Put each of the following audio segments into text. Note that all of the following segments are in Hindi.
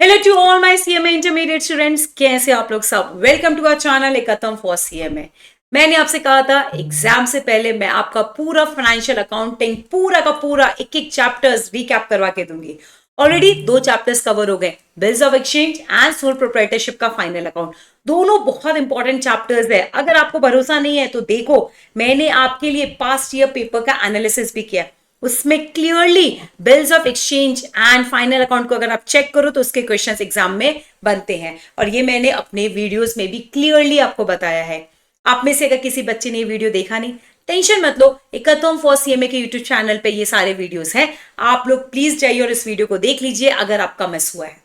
Hello to all my CMA intermediate students, कैसे आप लोग सब। Welcome to our channel Ekam for CMA. मैंने आपसे कहा था एग्जाम से पहले मैं आपका पूरा फाइनेंशियल अकाउंटिंग पूरा का पूरा एक एक चैप्टर्स रिकैप करवा के दूंगी। ऑलरेडी 2 चैप्टर्स कवर हो गए, bills of exchange and sole proprietorship का फाइनल अकाउंट। दोनों बहुत इंपॉर्टेंट चैप्टर्स है। अगर आपको भरोसा नहीं है तो देखो, मैंने आपके लिए पास्ट ईयर पेपर का एनालिसिस भी किया। उसमें clearly bills of exchange and final account को अगर आप चेक करो तो उसके क्वेश्चंस एग्जाम में बनते हैं, और ये मैंने अपने वीडियोस में भी क्लियरली आपको बताया है। आप में से अगर किसी बच्चे ने ये वीडियो देखा नहीं, टेंशन मत लो, एकम फॉर सीएमए के यूट्यूब चैनल पे ये सारे वीडियोस हैं। आप लोग प्लीज जाइए और इस वीडियो को देख लीजिए अगर आपका मिस हुआ है।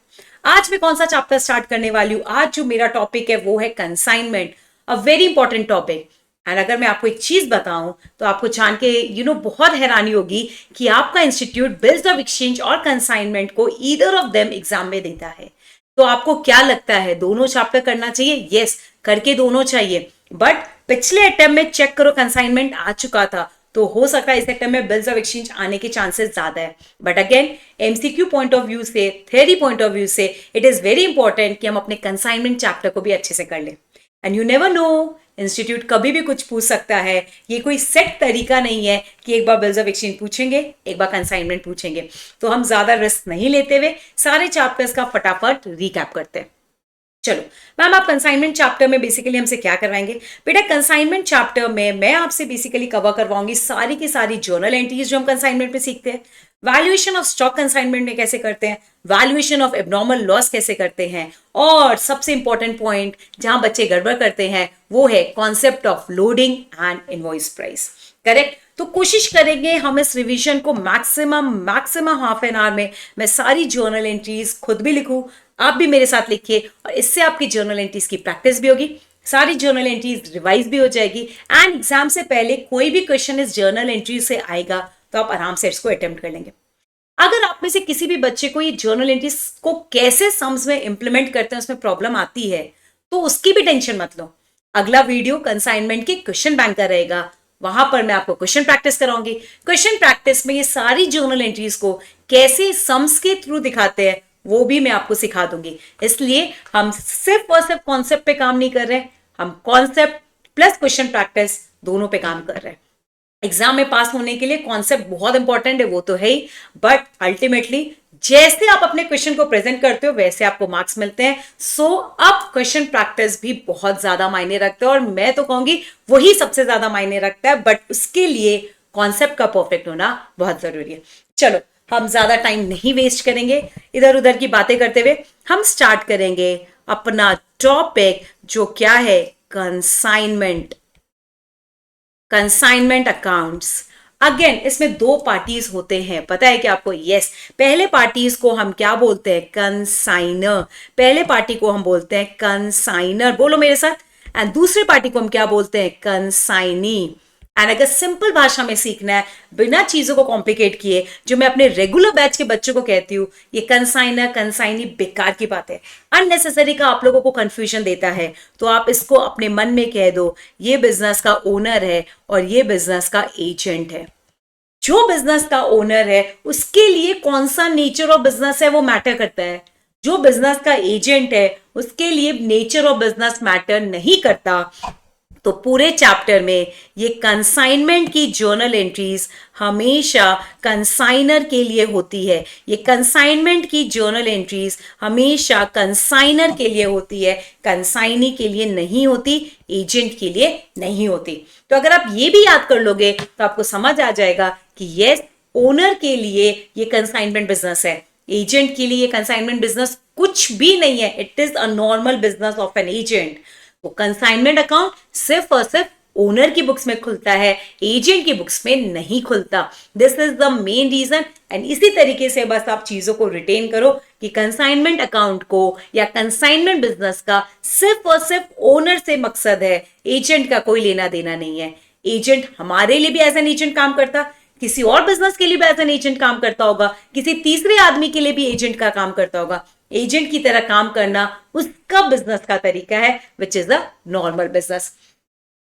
आज मैं कौन सा चैप्टर स्टार्ट करने वाली हूं? आज जो मेरा टॉपिक है वो है consignment, a very important topic. And अगर मैं आपको एक चीज बताऊं तो आपको जान के बहुत हैरानी होगी कि आपका इंस्टीट्यूट बिल्स ऑफ एक्सचेंज और कंसाइनमेंट को ईदर ऑफ देम एग्जाम में देता है। तो आपको क्या लगता है, दोनों चैप्टर करना चाहिए? यस, करके दोनों चाहिए। बट पिछले अटेम्प्ट में चेक करो कंसाइनमेंट आ चुका था, तो हो सकता है इस अटेम्प्ट में बिल्स ऑफ एक्सचेंज आने के चांसेस ज्यादा है। But again MCQ point of view से, थ्योरी पॉइंट ऑफ व्यू से, इट इज वेरी इंपॉर्टेंट कि हम अपने कंसाइनमेंट चैप्टर को भी अच्छे से कर लें। And you never know, institute कभी भी कुछ पूछ सकता है। ये कोई सेट तरीका नहीं है कि एक बार बिल्स ऑफ एक्सचेंज पूछेंगे, एक बार कंसाइनमेंट पूछेंगे। तो हम ज्यादा रिस्क नहीं लेते हुए सारे चैप्टर्स का फटाफट रिकैप करते हैं। चलो मैम, आप कंसाइनमेंट चैप्टर में बेसिकली हमसे क्या करवाएंगे? बेटा कंसाइनमेंट चैप्टर में मैं आपसे बेसिकली कवर करवाऊंगी सारी की सारी जर्नल एंट्रीज जो हम कंसाइनमेंट में सीखते हैं। वैल्यूएशन ऑफ स्टॉक कंसाइनमेंट में कैसे करते हैं, वैल्यूएशन ऑफ एब्नॉर्मल लॉस कैसे करते हैं, और सबसे इंपॉर्टेंट पॉइंट जहां बच्चे गड़बड़ करते हैं वो है concept of loading and invoice price. Correct? तो कोशिश करेंगे हम इस रिवीजन को मैक्सिमम हाफ एन आवर में मैं सारी जर्नल एंट्रीज खुद भी लिखूं, आप भी मेरे साथ लिखिए, और इससे आपकी जर्नल एंट्रीज की प्रैक्टिस भी होगी, सारी जर्नल एंट्रीज रिवाइज भी हो जाएगी। एंड एग्जाम से पहले कोई भी क्वेश्चन इस जर्नल एंट्री से आएगा तो आप आराम से इसको अटेम्प्ट कर लेंगे। अगर आप में से किसी भी बच्चे को ये जर्नल एंट्रीज को कैसे सम्स में इंप्लीमेंट करते हैं उसमें प्रॉब्लम आती है, तो उसकी भी टेंशन मत लो। अगला वीडियो कंसाइनमेंट के क्वेश्चन बैंक का रहेगा, वहां पर मैं आपको क्वेश्चन प्रैक्टिस कराऊंगी। क्वेश्चन प्रैक्टिस में ये सारी जर्नल एंट्रीज को कैसे सम्स के थ्रू दिखाते हैं वो भी मैं आपको सिखा दूंगी। इसलिए हम सिर्फ और सिर्फ कॉन्सेप्ट पे काम नहीं कर रहे हैं, हम कॉन्सेप्ट प्लस क्वेश्चन प्रैक्टिस दोनों पे काम कर रहे हैं। एग्जाम में पास होने के लिए कॉन्सेप्ट बहुत इंपॉर्टेंट है, वो तो है ही, बट अल्टीमेटली जैसे आप अपने क्वेश्चन को प्रेजेंट करते हो वैसे आपको मार्क्स मिलते हैं। सो अब क्वेश्चन प्रैक्टिस भी बहुत ज्यादा मायने रखता है, और मैं तो कहूंगी वही सबसे ज्यादा मायने रखता है, बट उसके लिए कॉन्सेप्ट का परफेक्ट होना बहुत जरूरी है। चलो हम ज्यादा टाइम नहीं वेस्ट करेंगे इधर उधर की बातें करते हुए, हम स्टार्ट करेंगे अपना टॉपिक जो क्या है, कंसाइनमेंट। कंसाइनमेंट अकाउंट्स, अगेन इसमें 2 पार्टीज होते हैं, पता है कि आपको? यस, पहले पार्टीज को हम क्या बोलते हैं? कंसाइनर। पहले पार्टी को हम बोलते हैं कंसाइनर, बोलो मेरे साथ। एंड दूसरे पार्टी को हम क्या बोलते हैं? कंसाइनी। एंड अगर सिंपल भाषा में सीखना है बिना चीजों को कॉम्प्लिकेट किए, जो मैं अपने रेगुलर बैच के बच्चों को कहती हूँ, ये कंसाइनर कंसाइनी बेकार की बात है, अननेसेसरी का आप लोगों को कंफ्यूजन देता है। तो आप इसको अपने मन में कह दो, ये बिजनेस का ओनर है और ये बिजनेस का एजेंट है। जो बिजनेस का ओनर है उसके लिए कौन सा नेचर ऑफ बिजनेस है वो मैटर करता है। जो बिजनेस का एजेंट है उसके लिए नेचर ऑफ बिजनेस मैटर नहीं करता। तो पूरे चैप्टर में ये कंसाइनमेंट की जर्नल एंट्रीज हमेशा कंसाइनर के लिए होती है। ये कंसाइनमेंट की जर्नल एंट्रीज हमेशा कंसाइनर के लिए होती है, कंसाइनी के लिए नहीं होती, एजेंट के लिए नहीं होती। तो अगर आप ये भी याद कर लोगे तो आपको समझ आ जाएगा कि यस, ओनर के लिए ये कंसाइनमेंट बिजनेस है, एजेंट के लिए ये कंसाइनमेंट बिजनेस कुछ भी नहीं है। It is a normal business of an agent. वो कंसाइनमेंट अकाउंट सिर्फ और सिर्फ ओनर की बुक्स में खुलता है, एजेंट की बुक्स में नहीं खुलता। This is the main reason. And इसी तरीके से बस आप चीजों को रिटेन करो कि कंसाइनमेंट अकाउंट को या कंसाइनमेंट बिजनेस का सिर्फ और सिर्फ ओनर से मकसद है, एजेंट का कोई लेना देना नहीं है। एजेंट हमारे लिए भी एज एन एजेंट काम करता, किसी और बिजनेस के लिए भी एज एन एजेंट काम करता होगा, किसी तीसरे आदमी के लिए भी एजेंट का काम करता होगा। एजेंट की तरह काम करना उसका बिजनेस का तरीका है, which is a normal business.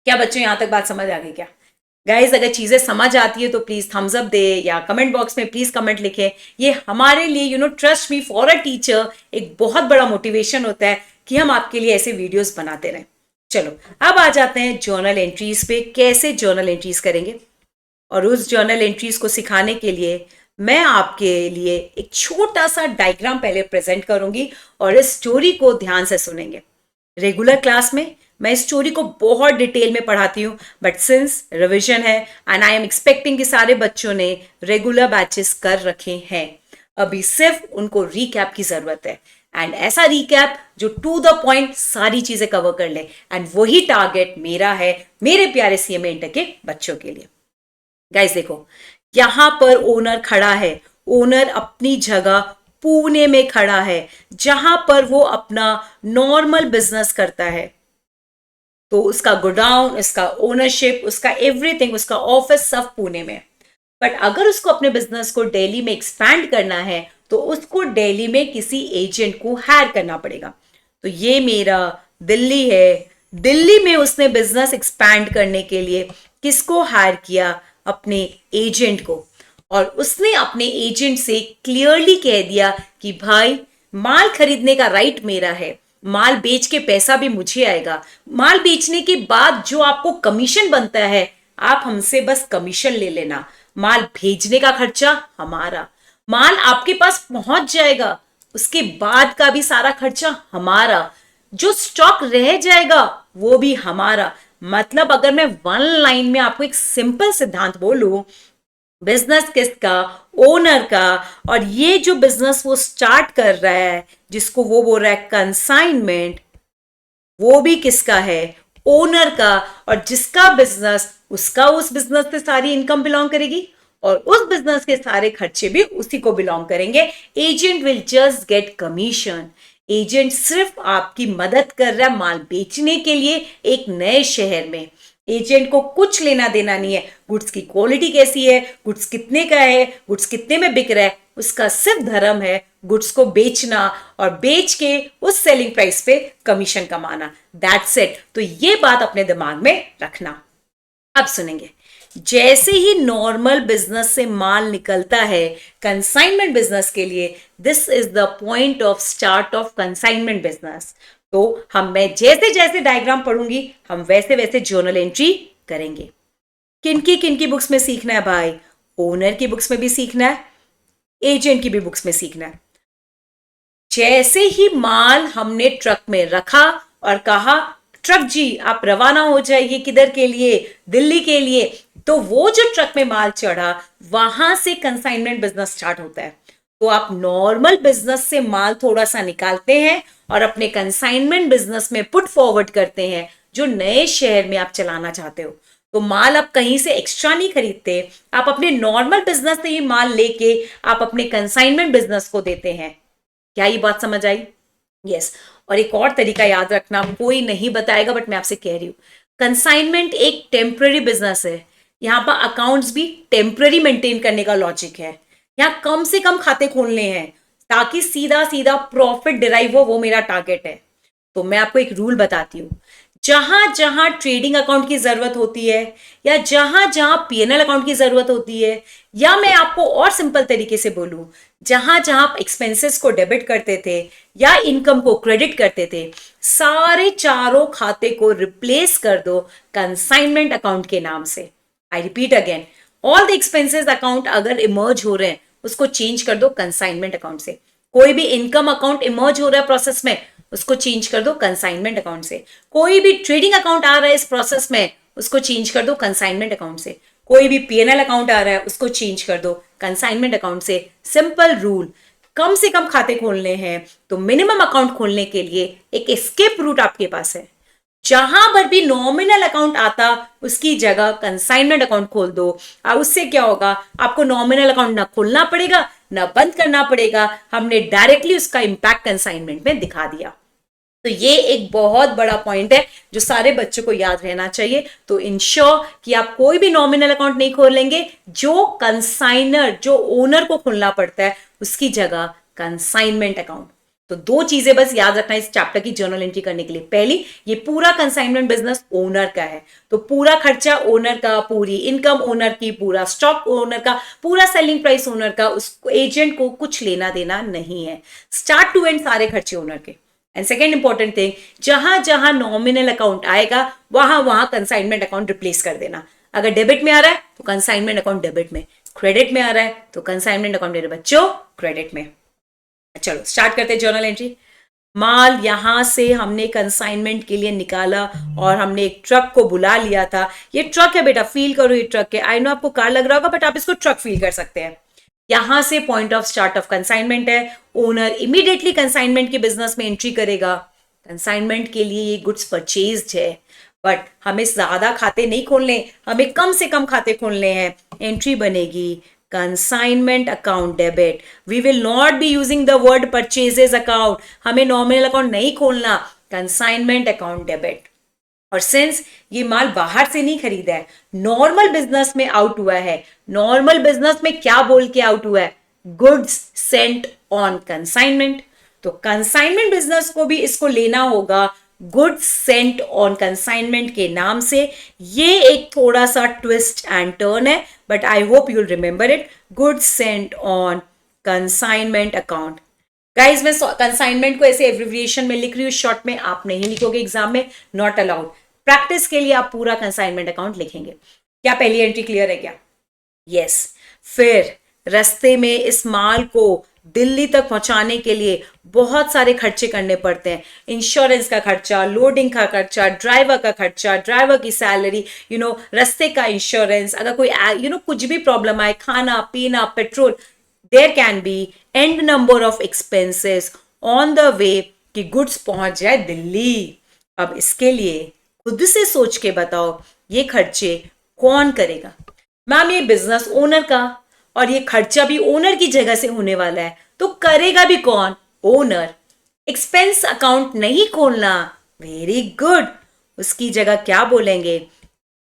क्या बच्चों यहां तक बात समझ आ गई क्या? गाइज अगर चीजें समझ आती है तो प्लीज थम्स अप दे या कमेंट बॉक्स में प्लीज कमेंट लिखे। ये हमारे लिए trust me for a teacher एक बहुत बड़ा मोटिवेशन होता है कि हम आपके लिए ऐसे वीडियोस बनाते रहें। चलो अब आ जाते हैं जर्नल एंट्रीज पे, कैसे जर्नल एंट्रीज करेंगे। और उस जर्नल एंट्रीज को सिखाने के लिए मैं आपके लिए एक छोटा सा डायग्राम पहले प्रेजेंट करूंगी और इस स्टोरी को ध्यान से सुनेंगे। रेगुलर क्लास में मैं इस स्टोरी को बहुत डिटेल में पढ़ाती हूँ, बट सिंस रिवीजन है एंड आई एम एक्सपेक्टिंग कि सारे बच्चों ने रेगुलर बैचेस कर रखे हैं, अभी सिर्फ उनको रीकैप की जरूरत है। एंड ऐसा रीकैप जो टू द पॉइंट सारी चीजें कवर कर ले, एंड वही टारगेट मेरा है मेरे प्यारे सीएमए इंटर के बच्चों के लिए। गाइस देखो, यहां पर ओनर खड़ा है। ओनर अपनी जगह पुणे में खड़ा है, जहां पर वो अपना नॉर्मल बिजनेस करता है। तो उसका गोडाउन, उसका ओनरशिप, उसका एवरीथिंग, उसका ऑफिस सब पुणे में। बट अगर उसको अपने बिजनेस को दिल्ली में एक्सपैंड करना है तो उसको दिल्ली में किसी एजेंट को हायर करना पड़ेगा। तो ये मेरा दिल्ली है। दिल्ली में उसने बिजनेस एक्सपैंड करने के लिए किसको हायर किया? अपने एजेंट को। और उसने अपने एजेंट से क्लियरली कह दिया कि भाई, माल खरीदने का राइट मेरा है, माल बेच के पैसा भी मुझे आएगा, माल बेचने के बाद जो आपको कमीशन बनता है आप हमसे बस कमीशन ले लेना, माल भेजने का खर्चा हमारा, माल आपके पास पहुंच जाएगा उसके बाद का भी सारा खर्चा हमारा, जो स्टॉक रह जाएगा वो भी हमारा। मतलब अगर मैं वन लाइन में आपको एक सिंपल सिद्धांत बोलूं, बिजनेस किसका? ओनर का। और ये जो बिजनेस वो स्टार्ट कर रहा है जिसको वो बोल रहा है कंसाइनमेंट, वो भी किसका है? ओनर का। और जिसका बिजनेस, उसका उस बिजनेस से सारी इनकम बिलोंग करेगी और उस बिजनेस के सारे खर्चे भी उसी को बिलोंग करेंगे। Agent will just get commission. Agent सिर्फ आपकी मदद कर रहा है माल बेचने के लिए एक नए शहर में। एजेंट को कुछ लेना देना नहीं है गुड्स की क्वालिटी कैसी है, गुड्स कितने का है, गुड्स कितने में बिक रहा है। उसका सिर्फ धर्म है गुड्स को बेचना और बेच के उस सेलिंग प्राइस पे कमीशन कमाना। That's it. तो ये बात अपने दिमाग में रखना। अब सुनेंगे, जैसे ही नॉर्मल बिजनेस से माल निकलता है कंसाइनमेंट बिजनेस के लिए, this is the point of start of consignment business. तो मैं जैसे जैसे डायग्राम पढ़ूंगी हम वैसे वैसे जर्नल एंट्री करेंगे। किनकी बुक्स में सीखना है भाई? ओनर की बुक्स में भी सीखना है, एजेंट की भी बुक्स में सीखना है। जैसे ही माल हमने ट्रक में रखा और कहा ट्रक जी आप रवाना हो जाइए, किधर के लिए? दिल्ली के लिए। तो वो जो ट्रक में माल चढ़ा वहां से कंसाइनमेंट बिजनेस स्टार्ट होता है। तो आप नॉर्मल बिजनेस से माल थोड़ा सा निकालते हैं और अपने कंसाइनमेंट बिजनेस में पुट फॉरवर्ड करते हैं जो नए शहर में आप चलाना चाहते हो। तो माल आप कहीं से एक्स्ट्रा नहीं खरीदते, आप अपने नॉर्मल बिजनेस से ये माल लेके आप अपने कंसाइनमेंट बिजनेस को देते हैं। क्या ये बात समझ आई? यस। और एक और तरीका याद रखना, कोई नहीं बताएगा बट मैं आपसे कह रही हूं, कंसाइनमेंट एक टेम्पररी बिजनेस है। यहाँ पर अकाउंट्स भी टेम्पररी मेंटेन करने का लॉजिक है। यहाँ कम से कम खाते खोलने हैं ताकि सीधा सीधा प्रॉफिट डिराइव हो, वो मेरा टारगेट है। तो मैं आपको एक रूल बताती हूँ, जहां जहां ट्रेडिंग अकाउंट की जरूरत होती है या जहां जहां पीएनएल अकाउंट की जरूरत होती है, या मैं आपको और सिंपल तरीके से बोलूं, जहां जहां आप एक्सपेंसेस को डेबिट करते थे या इनकम को क्रेडिट करते थे, सारे चारों खाते को रिप्लेस कर दो कंसाइनमेंट अकाउंट के नाम से। I repeat again, all the expenses account अगर इमर्ज हो रहे हैं उसको चेंज कर दो कंसाइनमेंट अकाउंट से। कोई भी इनकम अकाउंट इमर्ज हो रहा है प्रोसेस में, उसको चेंज कर दो कंसाइनमेंट अकाउंट से। कोई भी ट्रेडिंग अकाउंट आ रहा है इस प्रोसेस में, उसको चेंज कर दो कंसाइनमेंट अकाउंट से। कोई भी पीएनएल अकाउंट आ रहा है उसको चेंज कर दो कंसाइनमेंट अकाउंट से। सिंपल रूल, कम से कम खाते खोलने हैं तो मिनिमम अकाउंट खोलने के लिए एक एस्केप रूट आपके पास है। जहां पर भी नॉमिनल अकाउंट आता उसकी जगह कंसाइनमेंट अकाउंट खोल दो। और उससे क्या होगा, आपको नॉमिनल अकाउंट ना खोलना पड़ेगा ना बंद करना पड़ेगा। हमने डायरेक्टली उसका इंपैक्ट कंसाइनमेंट में दिखा दिया। तो ये एक बहुत बड़ा पॉइंट है जो सारे बच्चों को याद रहना चाहिए। तो इंश्योर कि आप कोई भी नॉमिनल अकाउंट नहीं खोलेंगे, जो कंसाइनर, जो ओनर को खोलना पड़ता है उसकी जगह कंसाइनमेंट अकाउंट। तो दो चीजें बस याद रखना इस चैप्टर की जर्नल एंट्री करने के लिए। पहली, ये पूरा कंसाइनमेंट बिजनेस ओनर का है, तो पूरा खर्चा ओनर का, पूरी इनकम ओनर की, पूरा स्टॉक ओनर का, पूरा सेलिंग प्राइस ओनर का, उस एजेंट को कुछ लेना देना नहीं है। स्टार्ट टू एंड सारे खर्चे ओनर के। एंड सेकेंड इंपॉर्टेंट थिंग, जहां जहां नॉमिनल अकाउंट आएगा वहां वहां कंसाइनमेंट अकाउंट रिप्लेस कर देना। अगर डेबिट में आ रहा है तो कंसाइनमेंट अकाउंट डेबिट में, क्रेडिट में आ रहा है तो कंसाइनमेंट अकाउंट मेरे बच्चों क्रेडिट में। चलो स्टार्ट करते हैं जर्नल एंट्री। माल यहां से हमने कंसाइनमेंट के लिए निकाला और हमने एक ट्रक को बुला लिया था। ये ट्रक है बेटा, फील करो ये ट्रक है। आई नो आपको कार लग रहा होगा बट आप इसको ट्रक फील कर सकते हैं। यहां से point of start of consignment है। ओनर इमीडिएटली कंसाइनमेंट के बिजनेस में एंट्री करेगा। कंसाइनमेंट के लिए ये गुड्स परचेज्ड है, बट हमें ज्यादा खाते नहीं खोलने, हमें कम से कम खाते खोलने हैं। एंट्री बनेगी consignment account debit. We will not be using the word purchases account, हमें नॉमिनल अकाउंट नहीं खोलना, कंसाइनमेंट अकाउंट डेबिट। और सिंस ये माल बाहर से नहीं खरीदा है, नॉर्मल बिजनेस में आउट हुआ है। नॉर्मल बिजनेस में क्या बोल के आउट हुआ है? Goods sent on consignment. तो कंसाइनमेंट बिजनेस को भी इसको लेना होगा गुड्स सेंट ऑन कंसाइनमेंट के नाम से। ये एक थोड़ा सा ट्विस्ट एंड टर्न है, but I hope you will remember it. Goods sent on consignment account. Guys मैं कंसाइनमेंट को ऐसे एब्रिविएशन में लिख रही हूँ, शॉर्ट में आप नहीं लिखोगे एग्जाम में, नॉट अलाउड। प्रैक्टिस के लिए आप पूरा कंसाइनमेंट अकाउंट लिखेंगे। क्या पहली एंट्री क्लियर है क्या? यस। फिर रास्ते में इस माल को दिल्ली तक पहुंचाने के लिए बहुत सारे खर्चे करने पड़ते हैं। इंश्योरेंस का खर्चा, लोडिंग का खर्चा, ड्राइवर का खर्चा, ड्राइवर की सैलरी, रास्ते का इंश्योरेंस, अगर कोई कुछ भी प्रॉब्लम आए, खाना पीना, petrol, there can be n number of expenses on the way कि गुड्स पहुंच जाए दिल्ली। अब इसके लिए खुद से सोच के बताओ ये खर्चे कौन करेगा? मैम ये बिजनेस ओनर का, और ये खर्चा भी ओनर की जगह से होने वाला है, तो करेगा भी कौन? ओनर। एक्सपेंस अकाउंट नहीं खोलना, वेरी गुड। उसकी जगह क्या बोलेंगे?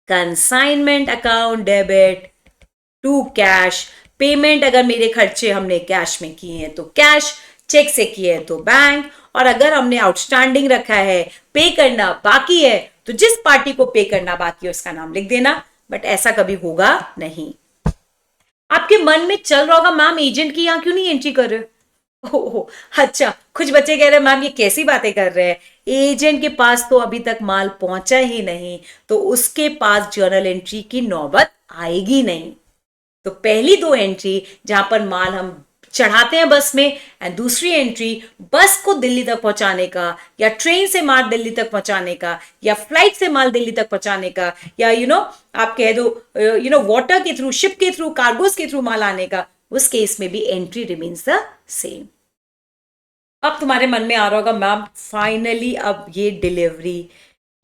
Consignment account debit to cash. Payment अगर मेरे खर्चे हमने कैश में किए हैं तो कैश, चेक से किए हैं तो बैंक, और अगर हमने आउटस्टैंडिंग रखा है, पे करना बाकी है, तो जिस पार्टी को पे करना बाकी है उसका नाम लिख देना। बट ऐसा कभी होगा नहीं। आपके मन में चल रहा होगा मैम एजेंट की यहां क्यों नहीं एंट्री कर रहे हो? ओह अच्छा, कुछ बच्चे कह रहे हैं मैम ये कैसी बातें कर रहे हैं, एजेंट के पास तो अभी तक माल पहुंचा ही नहीं, तो उसके पास जर्नल एंट्री की नौबत आएगी नहीं। तो पहली दो एंट्री जहां पर माल हम चढ़ाते हैं बस में, एंड दूसरी एंट्री बस को दिल्ली तक पहुंचाने का, या ट्रेन से माल दिल्ली तक पहुंचाने का, या फ्लाइट से माल दिल्ली तक पहुंचाने का, या आप कह दो वाटर के थ्रू, शिप के थ्रू, कार्गोस के थ्रू माल आने का, उस केस में भी एंट्री रिमेन्स द सेम। अब तुम्हारे मन में आ रहा होगा मैम फाइनली अब ये डिलीवरी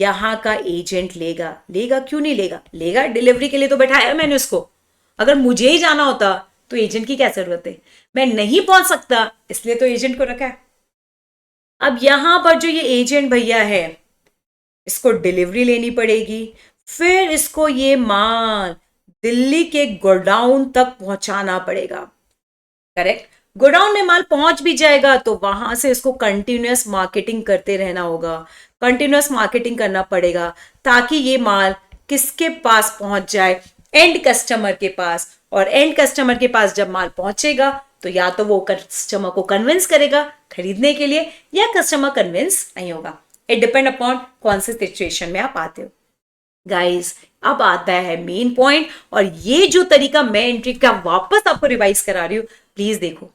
यहां का एजेंट लेगा। लेगा क्यों नहीं लेगा? लेगा, डिलीवरी के लिए तो बैठाया मैंने उसको। अगर मुझे ही जाना होता तो एजेंट की क्या जरूरत है? मैं नहीं पहुंच सकता इसलिए तो एजेंट को रखा है। अब यहां पर जो ये एजेंट भैया है, इसको डिलीवरी लेनी पड़ेगी, फिर इसको ये माल दिल्ली के गोडाउन तक पहुंचाना पड़ेगा। करेक्ट? गोडाउन में माल पहुंच भी जाएगा तो वहां से इसको कंटिन्यूअस मार्केटिंग करते रहना होगा, कंटिन्यूअस मार्केटिंग करना पड़ेगा, ताकि ये माल किसके पास पहुंच जाए? एंड कस्टमर के पास। और एंड कस्टमर के पास जब माल पहुंचेगा तो या तो वो कस्टमर को कन्विंस करेगा खरीदने के लिए, या कस्टमर कन्विंस नहीं होगा। इट डिपेंड अपॉन कौन से सिचुएशन में आप आते हो। गाइस अब आता है मेन पॉइंट, और ये जो तरीका मैं एंट्री का वापस आपको रिवाइज करा रही हूं, प्लीज देखो।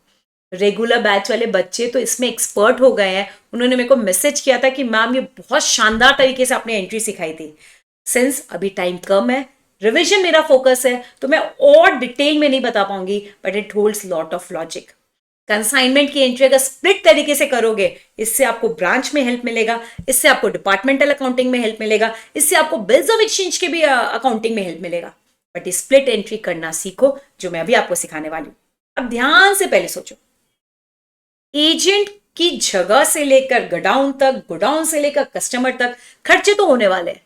रेगुलर बैच वाले बच्चे तो इसमें एक्सपर्ट हो गए हैं। उन्होंने मेरे को मैसेज किया था कि मैम ये बहुत शानदार तरीके से आपने एंट्री सिखाई थी। सिंस अभी टाइम कम है, रिविजन मेरा फोकस है, तो मैं और डिटेल में नहीं बता पाऊंगी, but it holds lot of logic. Consignment की एंट्री अगर स्प्लिट तरीके से करोगे, इससे आपको ब्रांच में हेल्प मिलेगा, इससे आपको डिपार्टमेंटल अकाउंटिंग में हेल्प मिलेगा, इससे आपको बिल्स ऑफ एक्सचेंज के भी अकाउंटिंग में हेल्प मिलेगा। बट स्प्लिट एंट्री करना सीखो, जो मैं अभी आपको सिखाने वाली हूं। अब ध्यान से पहले सोचो, एजेंट की जगह से लेकर गोडाउन तक, गोडाउन से लेकर कस्टमर तक खर्चे तो होने वाले हैं,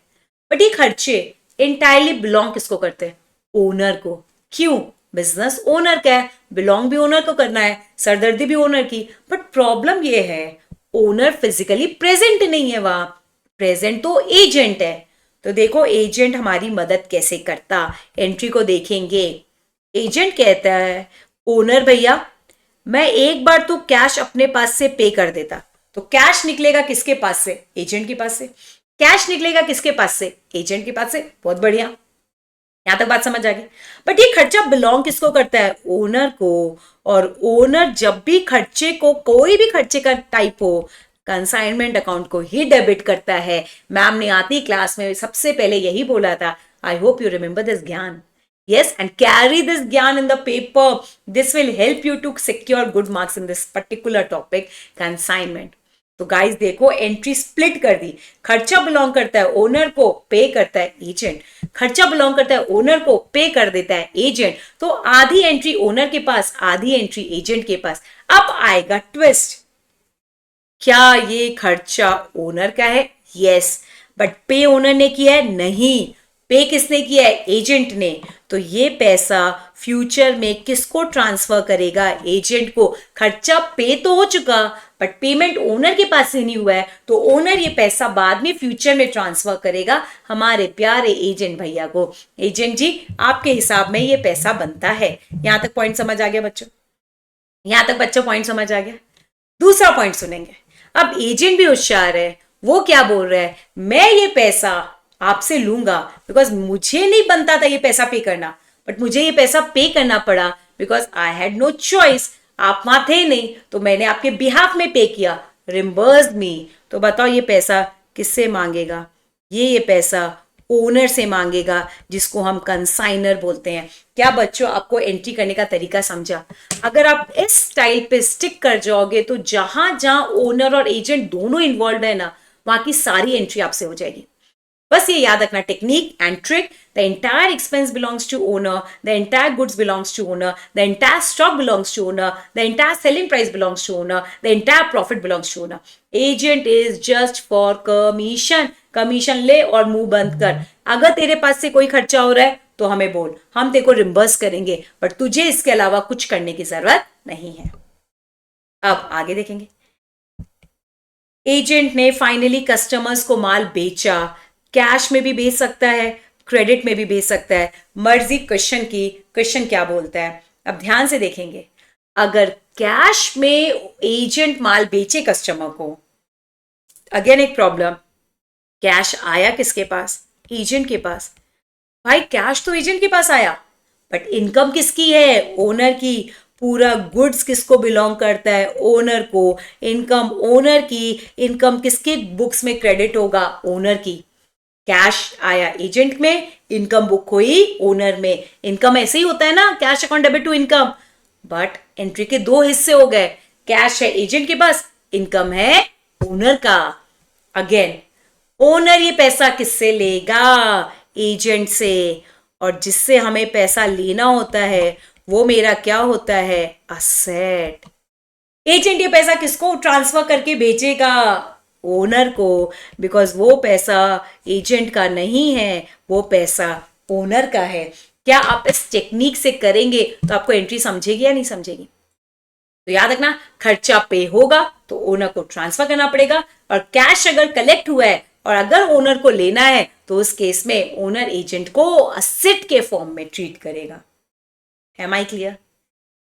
बट ये खर्चे इंटायरली बिलोंग किसको करते हैं? ओनर को। क्यों? बिजनेस ओनर का है, बिलोंग भी ओनर को करना है, सरदर्दी भी ओनर की। बट प्रॉब्लम ये है ओनर फिजिकली प्रेजेंट नहीं है वहां, प्रेजेंट तो एजेंट है। तो देखो एजेंट हमारी मदद कैसे करता, एंट्री को देखेंगे। एजेंट कहता है ओनर भैया मैं एक बार तो कैश अपने पास से पे कर देता। तो कैश निकलेगा किसके पास से, एजेंट के पास से। कैश निकलेगा किसके पास से, एजेंट के पास से। बहुत बढ़िया, यहां तक बात समझ आ गई। बट ये खर्चा बिलोंग किसको करता है, ओनर को। और ओनर जब भी खर्चे को, कोई भी खर्चे का टाइप हो, कंसाइनमेंट अकाउंट को ही डेबिट करता है। मैम ने आती क्लास में सबसे पहले यही बोला था, I hope you remember this ज्ञान। Yes, and carry this gyan in the paper. This will help you to secure good marks in this particular topic, consignment. तो गाइस देखो एंट्री स्प्लिट कर दी। खर्चा बिलोंग करता है ओनर को, पे करता है एजेंट। खर्चा बिलोंग करता है ओनर को, पे कर देता है एजेंट। तो आधी एंट्री ओनर के पास, आधी एंट्री एजेंट के पास। अब आएगा ट्विस्ट, क्या ये खर्चा ओनर का है? यस, बट पे ओनर ने किया है? नहीं, पे किसने किया है, एजेंट ने। तो ये पैसा फ्यूचर में किसको ट्रांसफर करेगा, एजेंट को। खर्चा पे तो हो चुका बट पेमेंट ओनर के पास से नहीं हुआ है, तो ओनर ये पैसा बाद में फ्यूचर में ट्रांसफर करेगा हमारे प्यारे एजेंट भैया को। एजेंट जी आपके हिसाब में ये पैसा बनता है। यहां तक पॉइंट समझ आ गया बच्चों? यहां तक बच्चों पॉइंट समझ आ गया? दूसरा पॉइंट सुनेंगे। अब एजेंट भी होशियार है, वो क्या बोल रहा है, मैं ये पैसा आपसे लूंगा बिकॉज मुझे नहीं बनता था ये पैसा पे करना, बट मुझे ये पैसा पे करना पड़ा because I had no choice. आप वहां थे नहीं तो मैंने आपके बिहाफ में पे किया, रिम्बर्स मी। तो बताओ ये पैसा किससे मांगेगा, ये पैसा ओनर से मांगेगा, जिसको हम कंसाइनर बोलते हैं। क्या बच्चों आपको एंट्री करने का तरीका समझा? अगर आप इस स्टाइल पे स्टिक कर जाओगे तो जहां जहां ओनर और एजेंट दोनों इन्वॉल्व है ना, वहां की सारी एंट्री आपसे हो जाएगी। बस ये याद रखना, technique and trick. The entire expense belongs to owner, the entire goods belongs to owner, the entire stock belongs to owner, the entire selling price belongs to owner, the entire profit belongs to owner. Agent is just for commission. Commission ले और मुंह बंद कर। अगर तेरे पास से कोई खर्चा हो रहा है तो हमें बोल, हम तेरे को रिम्बर्स करेंगे, बट तुझे इसके अलावा कुछ करने की जरूरत नहीं है। अब आगे देखेंगे। एजेंट ने फाइनली कस्टमर्स को माल बेचा। कैश में भी बेच सकता है, क्रेडिट में भी बेच सकता है, मर्जी क्वेश्चन की। क्वेश्चन क्या बोलता है अब ध्यान से देखेंगे। अगर कैश में एजेंट माल बेचे कस्टमर को, अगेन एक प्रॉब्लम, कैश आया किसके पास, एजेंट के पास। भाई कैश तो एजेंट के पास आया बट इनकम किसकी है, ओनर की। पूरा गुड्स किसको बिलोंग करता है, ओनर को। इनकम ओनर की, इनकम किसके बुक्स में क्रेडिट होगा, ओनर की। कैश आया एजेंट में, इनकम बुक हुई ओनर में। इनकम ऐसे ही होता है ना, cash account debit to income. But entry के दो हिस्से हो गए, कैश है एजेंट के पास, इनकम है ओनर का। अगेन ओनर ये पैसा किससे लेगा, एजेंट से। और जिससे हमें पैसा लेना होता है वो मेरा क्या होता है, असेट। एजेंट ये पैसा किसको ट्रांसफर करके भेजेगा, ओनर को। बिकॉज वो पैसा एजेंट का नहीं है, वो पैसा ओनर का है। क्या आप इस टेक्निक से करेंगे तो आपको एंट्री समझेगी या नहीं समझेगी? तो याद रखना, खर्चा पे होगा तो ओनर को ट्रांसफर करना पड़ेगा, और कैश अगर कलेक्ट हुआ है और अगर ओनर को लेना है तो उस केस में ओनर एजेंट को असेट के फॉर्म में ट्रीट करेगा। Am I clear?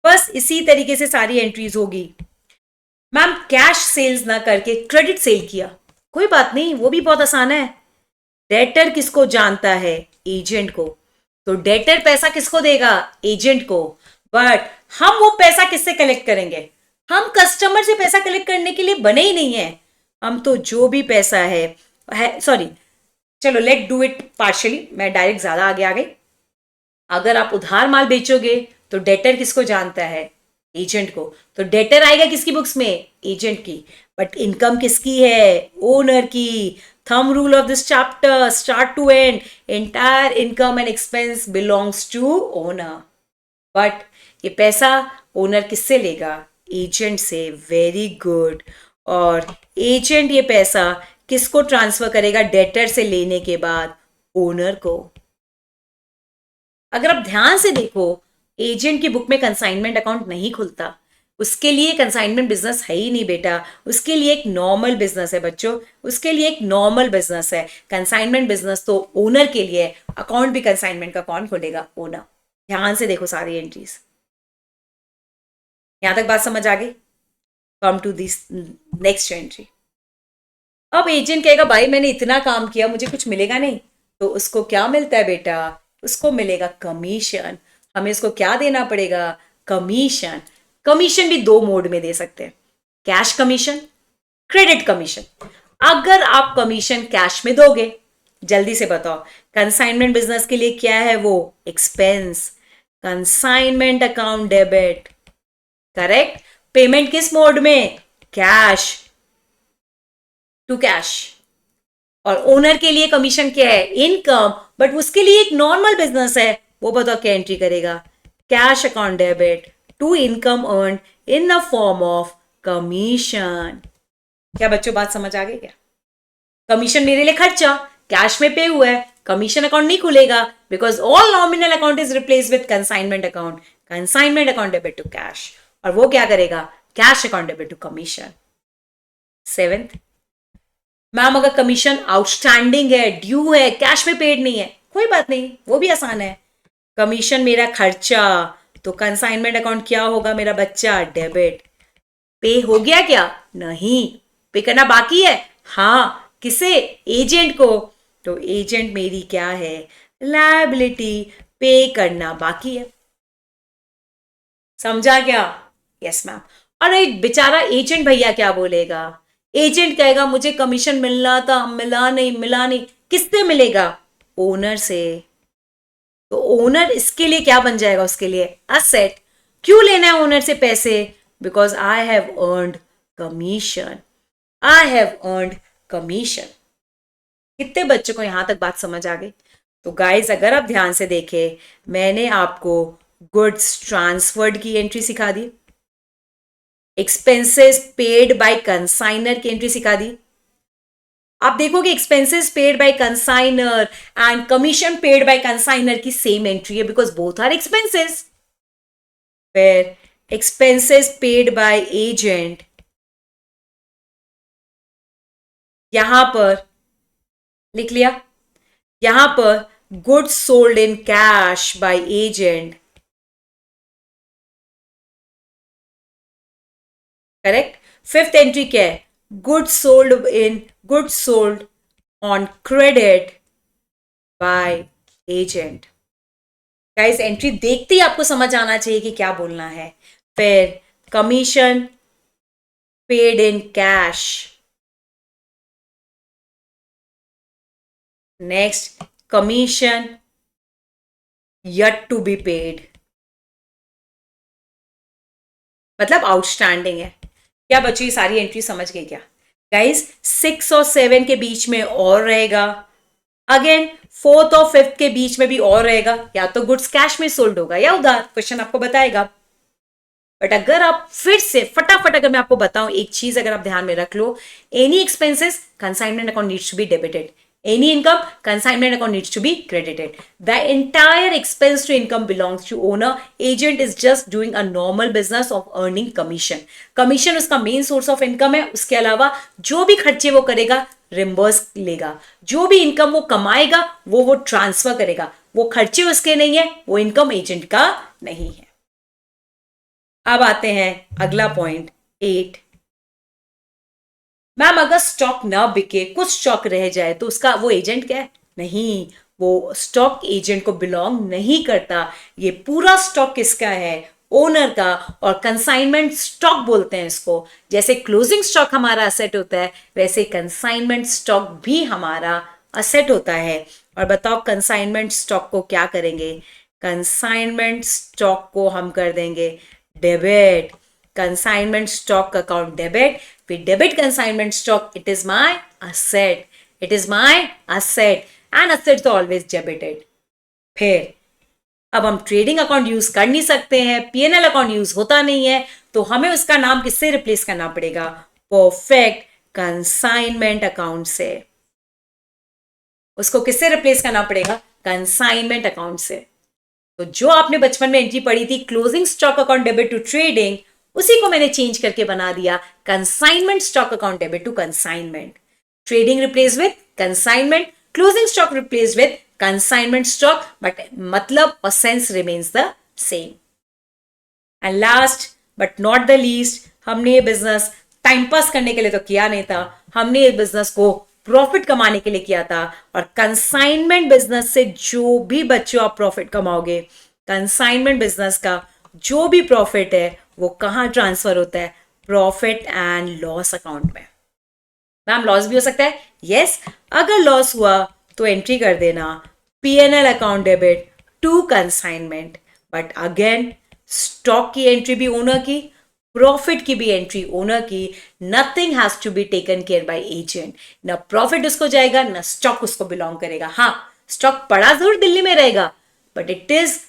बस इसी तरीके से सारी एंट्रीज होगी। मैम कैश सेल्स ना करके क्रेडिट सेल किया, कोई बात नहीं, वो भी बहुत आसान है। डेटर किसको जानता है, एजेंट को। तो डेटर पैसा किसको देगा, एजेंट को। बट हम वो पैसा किससे कलेक्ट करेंगे, हम कस्टमर से पैसा कलेक्ट करने के लिए बने ही नहीं है। हम तो जो भी पैसा है सॉरी, चलो लेट डू इट पार्शियली, मैं डायरेक्ट ज्यादा आगे आ गई। अगर आप उधार माल बेचोगे तो डेटर किसको जानता है, एजेंट को। तो डेटर आएगा किसकी बुक्स में, एजेंट की। बट इनकम किसकी है, ओनर की। Thumb rule of this chapter, start to end, entire income and expense belongs to owner. But ये पैसा ओनर किससे लेगा, एजेंट से। Very good. और एजेंट ये पैसा किसको ट्रांसफर करेगा, डेटर से लेने के बाद ओनर को। अगर आप ध्यान से देखो एजेंट की बुक में कंसाइनमेंट अकाउंट नहीं खुलता, उसके लिए कंसाइनमेंट बिजनेस है ही नहीं बेटा, उसके लिए एक नॉर्मल बिजनेस है बच्चों, उसके लिए एक नॉर्मल बिजनेस है। कंसाइनमेंट बिजनेस तो ओनर के लिए है, अकाउंट भी कंसाइनमेंट का कौन खोलेगा? ओनर। ध्यान से देखो सारी एंट्रीज, यहां तक बात समझ आ गई? Come to this next entry. अब एजेंट कहेगा भाई मैंने इतना काम किया, मुझे कुछ मिलेगा नहीं, तो उसको क्या मिलता है बेटा? उसको मिलेगा कमीशन। हमें इसको क्या देना पड़ेगा? कमीशन। कमीशन भी दो मोड में दे सकते हैं, कैश कमीशन, क्रेडिट कमीशन। अगर आप कमीशन कैश में दोगे, जल्दी से बताओ, कंसाइनमेंट बिजनेस के लिए क्या है वो? Expense. Consignment account debit, correct. Payment किस मोड में? Cash to cash. और ओनर के लिए कमीशन क्या है? इनकम, बट उसके लिए एक नॉर्मल बिजनेस है, वो बताओ क्या एंट्री करेगा? Cash account debit to income earn in the form of commission. क्या बच्चों बात समझ आ गई क्या? कमीशन मेरे लिए खर्चा, कैश में पे हुआ है, कमीशन अकाउंट नहीं खुलेगा because all nominal account is replace with consignment account. Consignment account debit to cash, और वो क्या करेगा? Cash account debit to commission. Seventh, ma'am अगर कमीशन आउटस्टैंडिंग है, ड्यू है, कैश में पेड नहीं है, कोई बात नहीं, वो भी आसान है। कमीशन मेरा खर्चा, तो कंसाइनमेंट अकाउंट क्या होगा मेरा बच्चा? डेबिट। पे हो गया क्या? नहीं, पे करना बाकी है। हाँ, किसे? एजेंट को। तो एजेंट मेरी क्या है? लायबिलिटी। पे करना बाकी है। समझा क्या? Yes ma'am. अरे बेचारा एजेंट भैया क्या बोलेगा? एजेंट कहेगा मुझे कमीशन मिलना था, मिला नहीं, मिला नहीं। किससे मिलेगा? ओनर से। तो ओनर इसके लिए क्या बन जाएगा? उसके लिए असेट। क्यों लेना है ओनर से पैसे? Because I have earned commission. I have earned commission. कितने बच्चों को यहां तक बात समझ आ गई? तो गाइस अगर आप ध्यान से देखें, मैंने आपको गुड्स ट्रांसफर्ड की एंट्री सिखा दी, एक्सपेंसेस पेड बाय कंसाइनर की एंट्री सिखा दी। आप देखोगे expenses paid by consignor and commission paid by consignor की सेम एंट्री है बिकॉज बोथ आर एक्सपेंसेस। फिर एक्सपेंसेस पेड बाय एजेंट, यहां पर लिख लिया, यहां पर goods sold in cash by agent, correct. Fifth entry क्या है? Goods sold on credit by agent. Guys entry देखते ही आपको समझ आना चाहिए कि क्या बोलना है। फिर commission paid in cash, next commission yet to be paid, मतलब आउटस्टैंडिंग है। क्या बच्चों ये सारी एंट्री समझ गए क्या? गाइस 6 और 7 के बीच में और रहेगा, अगेन 4th और 5th के बीच में भी और रहेगा, या तो गुड्स कैश में सोल्ड होगा या उधार, क्वेश्चन आपको बताएगा। बट अगर आप फिर से फटाफट अगर मैं आपको बताऊं एक चीज, अगर आप ध्यान में रख लो, any expenses consignment account needs to be debited, any income consignment account needs to be credited. The entire expense to income belongs to owner. Agent is just doing a normal business of earning commission. Commission उसका मेन सोर्स ऑफ इनकम है, उसके अलावा जो भी खर्चे वो करेगा रिम्बर्स लेगा, जो भी इनकम वो कमाएगा वो ट्रांसफर करेगा, वो खर्चे उसके नहीं है, वो इनकम एजेंट का नहीं है। अब आते हैं अगला पॉइंट 8। मैम अगर स्टॉक ना बिके, कुछ स्टॉक रह जाए, तो उसका वो एजेंट क्या है? नहीं, वो स्टॉक एजेंट को बिलोंग नहीं करता। ये पूरा स्टॉक किसका है? ओनर का। और कंसाइनमेंट स्टॉक बोलते हैं इसको। जैसे क्लोजिंग स्टॉक हमारा असेट होता है, वैसे कंसाइनमेंट स्टॉक भी हमारा असेट होता है। और बताओ कंसाइनमेंट स्टॉक को क्या करेंगे? कंसाइनमेंट स्टॉक को हम कर देंगे debit. Consignment stock account debit, with debit consignment stock, it is my asset, it is my asset, and assets are always debited. फिर अब हम ट्रेडिंग अकाउंट यूज कर नहीं सकते हैं, पीएनएल अकाउंट यूज होता नहीं है, तो हमें उसका नाम किससे रिप्लेस करना पड़ेगा? परफेक्ट कंसाइनमेंट अकाउंट से। उसको किससे रिप्लेस करना पड़ेगा? कंसाइनमेंट अकाउंट से। तो जो आपने बचपन में एंट्री पढ़ी थी closing stock account debit to trading, उसी को मैंने चेंज करके बना दिया consignment stock account debit to consignment. Trading replace with consignment, closing stock replace with consignment stock, but मतलब और sense remains the same. And last but not the least, हमने ये बिजनेस टाइम पास करने के लिए तो किया नहीं था, हमने ये बिजनेस को प्रॉफिट कमाने के लिए किया था. और कंसाइनमेंट बिजनेस से जो भी बच्चों आप प्रॉफिट कमाओगे, कंसाइनमेंट बिजनेस का जो भी प्रॉफिट है वो कहाँ ट्रांसफर होता है? प्रॉफिट एंड लॉस अकाउंट में. मैम लॉस भी हो सकता है, यस. अगर लॉस हुआ तो एंट्री कर देना PNL account debit to consignment. But again stock की एंट्री भी ओनर की, प्रॉफिट की भी एंट्री ओनर की. Nothing has to be taken care by agent. न प्रॉफिट उसको जाएगा, न स्टॉक उसको बिलोंग करेगा. हाँ, स्टॉक पड़ा जरूर दिल्ली में रहेगा, but it is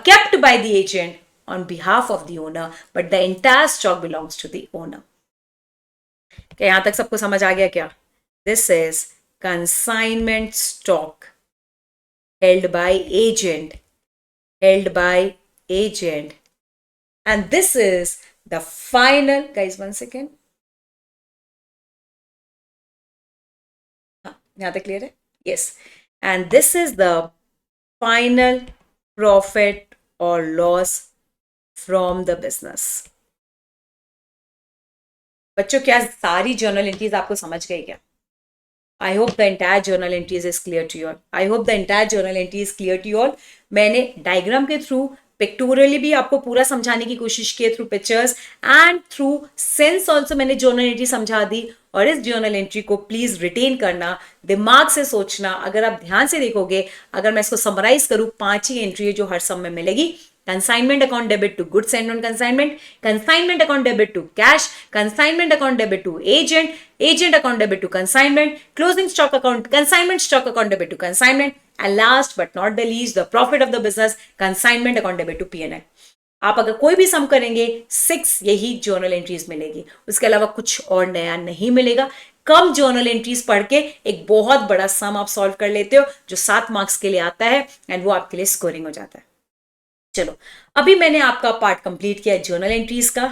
kept by the agent on behalf of the owner, but the entire stock belongs to the owner. क्या यहां तक सबको समझ आ गया क्या? This is consignment stock held by agent, held by agent, and this is the final, guys 1 second. यहां तक क्लियर है? Yes. And this is the final profit or loss from the business. बच्चों क्या सारी जर्नल एंट्रीज आपको समझ गई क्या? I hope the entire journal entries is clear to you all. I hope the entire journal entry is clear to you all. मैंने डायग्राम के थ्रू पिक्टोरियली भी आपको पूरा समझाने की कोशिश की, through pictures and through sense also मैंने जर्नल एंट्री समझा दी. और इस जर्नल एंट्री को प्लीज रिटेन करना, दिमाग से सोचना. अगर आप ध्यान से देखोगे, अगर मैं इसको समराइज करूं, 5 ही एंट्री है जो हर सम में मिलेगी. consignment account debit to goods and on consignment, consignment account debit to cash, consignment account debit to agent, agent account debit to consignment, closing stock account, consignment stock account debit to consignment, and last but not the least the profit of the business, consignment account debit to P&L. आप अगर कोई भी सम करेंगे 6 यही जर्नल एंट्रीज मिलेगी, उसके अलावा कुछ और नया नहीं मिलेगा. कम जर्नल एंट्रीज पढ़ के एक बहुत बड़ा सम आप सॉल्व कर लेते हो जो 7 मार्क्स के लिए आता है एंड वो आपके लिए स्कोरिंग हो जाता है. चलो, अभी मैंने आपका पार्ट कंप्लीट किया जर्नल एंट्रीज का.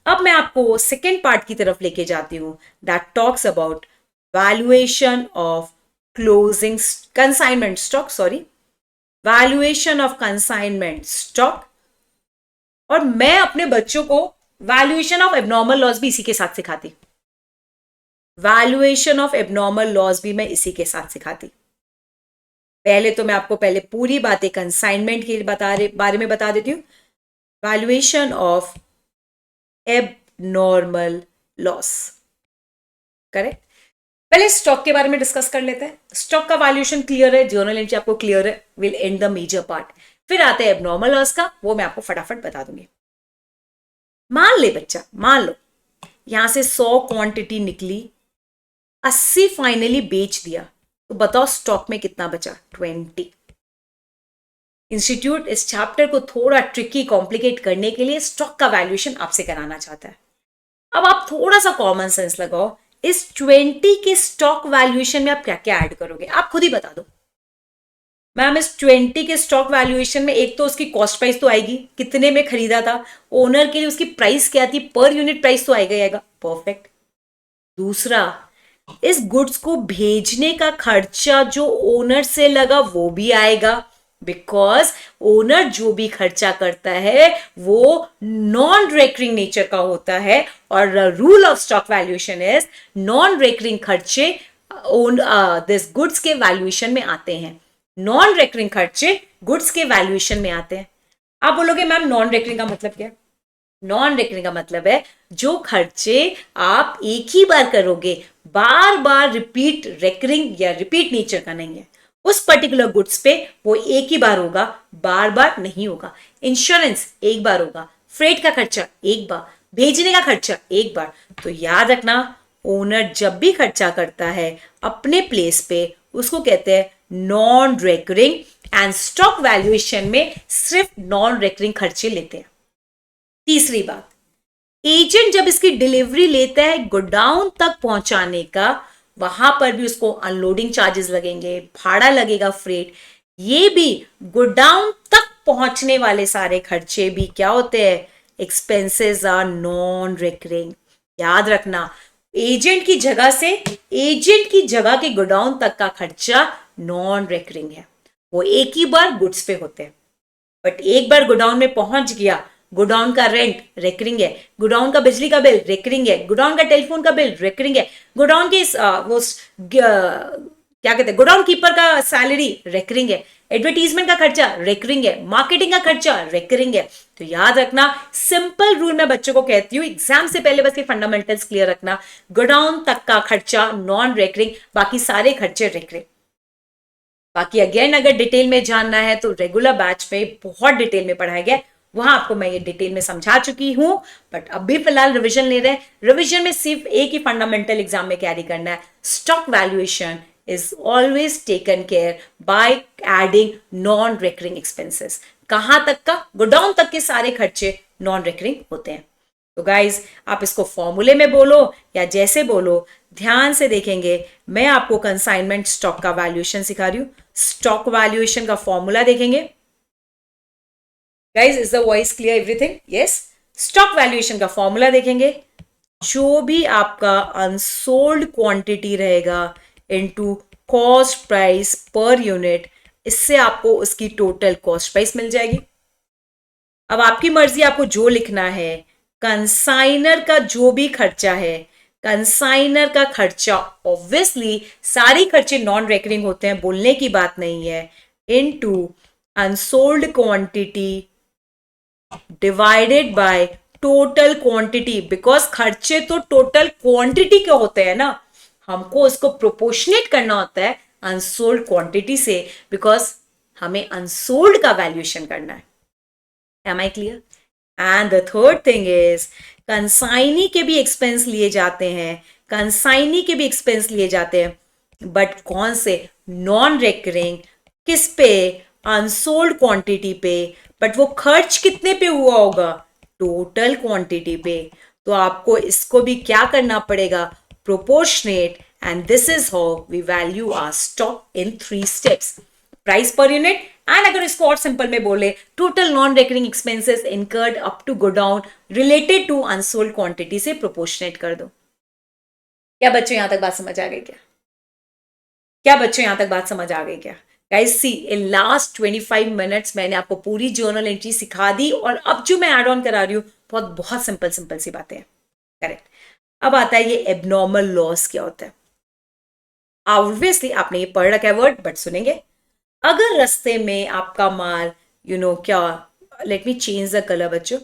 अब मैं आपको सेकेंड पार्ट की तरफ लेके जाती हूँ that talks about valuation of closing consignment stock, valuation of consignment stock. और मैं अपने बच्चों को वैल्यूएशन ऑफ एबनॉर्मल लॉस भी इसी के साथ सिखाती. वैल्यूएशन ऑफ एबनॉर्मल लॉस भी मैं इसी के साथ सिखाती. पहले तो मैं आपको पहले पूरी बातें कंसाइनमेंट के बारे में बता देती हूँ. Valuation of abnormal loss, correct. पहले स्टॉक के बारे में डिस्कस कर लेते हैं. स्टॉक का वैल्यूएशन क्लियर है, जर्नल एंट्री आपको क्लियर है, will and the major part. फिर आते हैं एबनॉर्मल लॉस का, वो मैं आपको फटाफट बता दूंगी. मान ले बच्चा, मान लो यहां से 100 क्वांटिटी निकली, 80 फाइनली बेच दिया, तो बताओ स्टॉक में कितना बचा? 20. इंस्टीट्यूट इस चैप्टर को थोड़ा ट्रिकी कॉम्प्लिकेट करने के लिए स्टॉक का वैल्यूएशन आपसे कराना चाहता है. अब आप थोड़ा सा कॉमन सेंस लगाओ, इस 20 के स्टॉक वैल्यूएशन में आप क्या क्या ऐड करोगे? आप खुद ही बता दो. मैम इस 20 के स्टॉक वैल्यूएशन में एक तो उसकी कॉस्ट प्राइस तो आएगी, कितने में खरीदा था, ओनर के लिए उसकी प्राइस क्या थी, पर यूनिट प्राइस तो आएगा. परफेक्ट. दूसरा, इस गुड्स को भेजने का खर्चा जो ओनर से लगा वो भी आएगा, बिकॉज ओनर जो भी खर्चा करता है वो नॉन रेकरिंग नेचर का होता है. और rule of stock valuation is non recurring खर्चे दिस गुड्स के वैल्यूएशन में आते हैं. नॉन रेकरिंग खर्चे गुड्स के वैल्यूएशन में आते हैं. आप बोलोगे मैम नॉन रेकरिंग का मतलब क्या है? नॉन रेकरिंग का मतलब है जो खर्चे आप एक ही बार करोगे, बार बार रिपीट रेकरिंग या रिपीट नेचर का नहीं है. उस पर्टिकुलर गुड्स पे वो एक ही बार होगा, बार बार नहीं होगा. इंश्योरेंस एक बार होगा, फ्रेट का खर्चा एक बार, भेजने का खर्चा एक बार. तो याद रखना, ओनर जब भी खर्चा करता है अपने प्लेस पे उसको कहते हैं non recurring, and stock valuation में सिर्फ नॉन रेकरिंग खर्चे लेते हैं. तीसरी बात, एजेंट जब इसकी डिलीवरी लेता है गोडाउन तक पहुंचाने का, वहां पर भी उसको अनलोडिंग चार्जेस लगेंगे, भाड़ा लगेगा, फ्रेट. ये भी गोडाउन तक पहुंचने वाले सारे खर्चे भी क्या होते हैं, एक्सपेंसेस आर नॉन रिकरिंग। याद रखना, एजेंट की जगह से एजेंट की जगह के गोडाउन तक का खर्चा नॉन रिकरिंग है, वो एक ही बार गुड्स पे होते हैं। बट एक बार गोडाउन में पहुंच गया, गोडाउन का रेंट रेकरिंग है, गोडाउन का बिजली का बिल रेकरिंग है, गोडाउन का टेलीफोन का बिल रेकरिंग है, गोडाउन के क्या कहते हैं, गोडाउन कीपर का सैलरी रेकरिंग है, एडवर्टीजमेंट का खर्चा रेकरिंग है, मार्केटिंग का खर्चा रेकरिंग है। तो याद रखना, सिंपल रूल मैं बच्चों को कहती हूँ, एग्जाम से पहले बस ये फंडामेंटल्स क्लियर रखना, गोडाउन तक का खर्चा नॉन रेकरिंग, बाकी सारे खर्चे रेकरिंग। बाकी अगेन अगर डिटेल में जानना है तो रेगुलर बैच में बहुत डिटेल में पढ़ाया गया, वहां आपको मैं ये डिटेल में समझा चुकी हूं। बट अभी फिलहाल रिवीजन ले रहे हैं, रिवीजन में सिर्फ एक ही फंडामेंटल एग्जाम में कैरी करना है, stock valuation is always taken care by adding non recurring expenses. कहां तक का, गोडाउन तक के सारे खर्चे नॉन रिकरिंग होते हैं। तो गाइज आप इसको फॉर्मूले में बोलो या जैसे बोलो, ध्यान से देखेंगे, मैं आपको कंसाइनमेंट स्टॉक का वैल्यूएशन सिखा रही हूं। स्टॉक वैल्यूएशन का फॉर्मूला देखेंगे। Guys is the voice clear, everything? Yes. Stock valuation का फॉर्मूला देखेंगे, जो भी आपका अनसोल्ड क्वांटिटी रहेगा into cost price per unit, इससे आपको उसकी टोटल कॉस्ट प्राइस मिल जाएगी। अब आपकी मर्जी, आपको जो लिखना है, कंसाइनर का जो भी खर्चा है, कंसाइनर का खर्चा ऑब्वियसली सारे खर्चे नॉन रेकरिंग होते हैं, बोलने की बात नहीं है, into unsold quantity divided by total quantity, because खर्चे तो टोटल क्वांटिटी के होते हैं ना, हमको उसको प्रोपोर्शनेट करना होता है अनसोल्ड क्वांटिटी से, बिकॉज हमें अनसोल्ड का वैल्यूएशन करना है। Am I clear? And the third thing is, consignee के भी एक्सपेंस लिए जाते हैं, कंसाइनी के भी एक्सपेंस लिए जाते हैं, बट कौन से, नॉन रेकरिंग। किस पे, अनसोल्ड क्वांटिटी पे, बट वो खर्च कितने पे हुआ होगा, टोटल क्वांटिटी पे। तो आपको इसको भी क्या करना पड़ेगा, proportionate, and this is how we value our stock in 3 steps, price per unit, and अगर इसको और सिंपल में बोले, total non recurring expenses incurred up to godown related to unsold quantity से प्रोपोर्शनेट कर दो। क्या बच्चों यहां तक बात समझ आ गई? क्या बच्चों यहां तक बात समझ आ गई क्या? Guys see, in last 25 minutes मैंने आपको पूरी जर्नल एंट्री सिखा दी, और अब जो मैं ऐड ऑन करा रही हूँ बहुत बहुत सिंपल सिंपल सी बातें हैं। करेक्ट। अब आता है ये एबनॉर्मल लॉस क्या होता है। ऑब्वियसली आपने ये पढ़ रखा है वर्ड, बट सुनेंगे। अगर रास्ते में आपका माल क्या, let me change the colour बच्चों,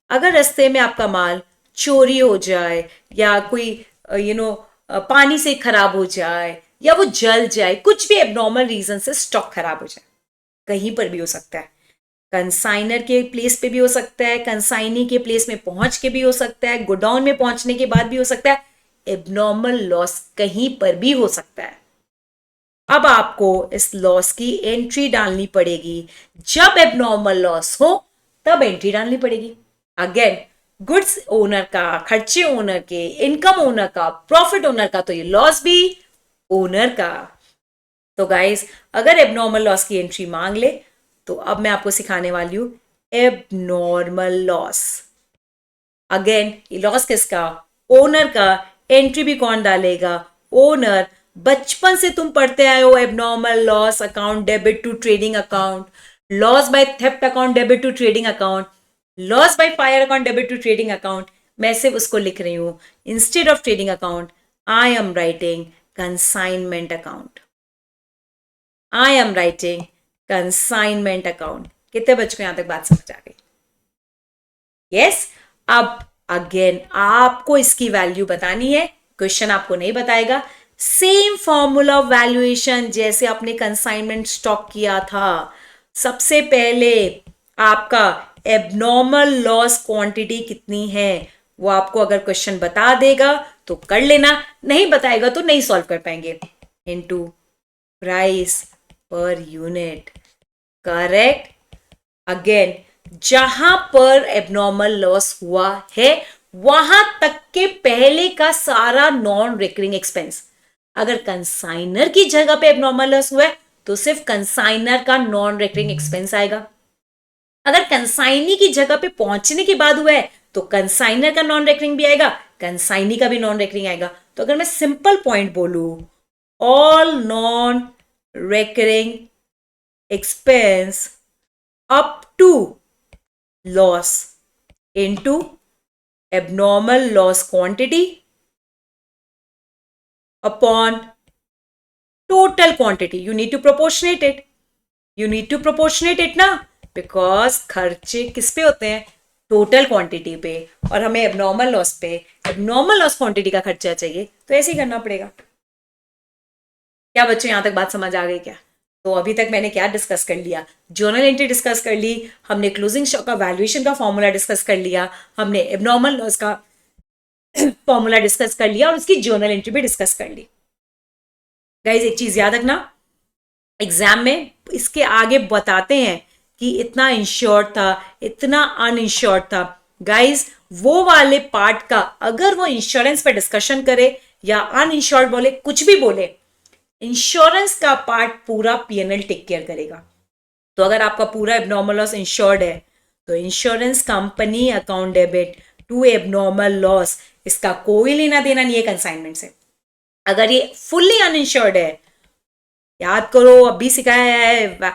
अगर रास्ते में आपका माल चोरी हो जाए, या कोई पानी से खराब हो जाए, या वो जल जाए, कुछ भी एबनॉर्मल रीजन से स्टॉक खराब हो जाए, कहीं पर भी हो सकता है, कंसाइनर के प्लेस पे भी हो सकता है, कंसाइनी के प्लेस में पहुंच के भी हो सकता है, गोडाउन में पहुंचने के बाद भी हो सकता है, एबनॉर्मल लॉस कहीं पर भी हो सकता है। अब आपको इस लॉस की एंट्री डालनी पड़ेगी, जब एबनॉर्मल लॉस हो तब एंट्री डालनी पड़ेगी। अगेन, गुड्स ओनर का, खर्चे ओनर के, इनकम ओनर का, प्रॉफिट ओनर का, तो ये लॉस भी ओनर का। तो गाइस, अगर एबनॉर्मल लॉस की एंट्री मांग ले, तो अब मैं आपको सिखाने वाली हूं एबनॉर्मल लॉस। अगेन, ये लॉस किसका, ओनर का, एंट्री भी कौन डालेगा, ओनर। बचपन से तुम पढ़ते आए हो abnormal loss account debit to trading account, loss by theft account debit to trading account, loss by fire account debit to trading account. मैं सिर्फ उसको लिख रही हूं, instead of trading account I am writing consignment account, I am writing consignment account. कितने बच्चों को यहां तक बात समझ आ गई? यस। अब अगेन आपको इसकी वैल्यू बतानी है, क्वेश्चन आपको नहीं बताएगा, सेम फॉर्मूला वैल्यूएशन जैसे आपने कंसाइनमेंट स्टॉक किया था। सबसे पहले आपका एबनॉर्मल लॉस क्वांटिटी कितनी है, वो आपको अगर क्वेश्चन बता देगा तो कर लेना, नहीं बताएगा तो नहीं सॉल्व कर पाएंगे, into price per unit. Correct. Again, जहां पर एबनॉर्मल लॉस हुआ है वहां तक के पहले का सारा नॉन रिकरिंग एक्सपेंस। अगर कंसाइनर की जगह पे एबनॉर्मल लॉस हुआ है तो सिर्फ कंसाइनर का नॉन रिकरिंग एक्सपेंस आएगा। अगर कंसाइनी की जगह पे पहुंचने के बाद हुआ है तो कंसाइनर का नॉन रेकरिंग भी आएगा, कंसाइनी का भी नॉन रेकरिंग आएगा। तो अगर मैं सिंपल पॉइंट बोलू, all non recurring expense up to loss into abnormal loss quantity upon total quantity. You need to proportionate it. You need to proportionate it ना, because खर्चे किस पे होते हैं? टोटल क्वांटिटी पे, और हमें एबनॉर्मल लॉस पे एबनॉर्मल लॉस क्वांटिटी का खर्चा चाहिए, तो ऐसे ही करना पड़ेगा। क्या बच्चों यहां तक बात समझ आ गई क्या? तो अभी तक मैंने क्या डिस्कस कर लिया? जर्नल एंट्री डिस्कस कर ली, हमने क्लोजिंग स्टॉक का वैल्यूएशन का फॉर्मूला डिस्कस कर लिया, हमने एबनॉर्मल लॉस का फॉर्मूला डिस्कस कर लिया, और उसकी जर्नल एंट्री भी डिस्कस कर ली। गाइज एक चीज याद रखना, एग्जाम में इसके आगे बताते हैं कि इतना इंश्योर्ड था, इतना अनइंश्योर्ड था। गाइज वो वाले पार्ट का अगर वो इंश्योरेंस पे डिस्कशन करे या अनइंश्योर्ड बोले, कुछ भी बोले, इंश्योरेंस का पार्ट पूरा पीएनएल टेक केयर करेगा। तो अगर आपका पूरा एबनॉर्मल लॉस इंश्योर्ड है तो insurance company account debit to abnormal loss, इसका कोई लेना देना नहीं है कंसाइनमेंट से। अगर ये फुल्ली अनइंश्योर्ड है, याद करो अभी सिखाया है,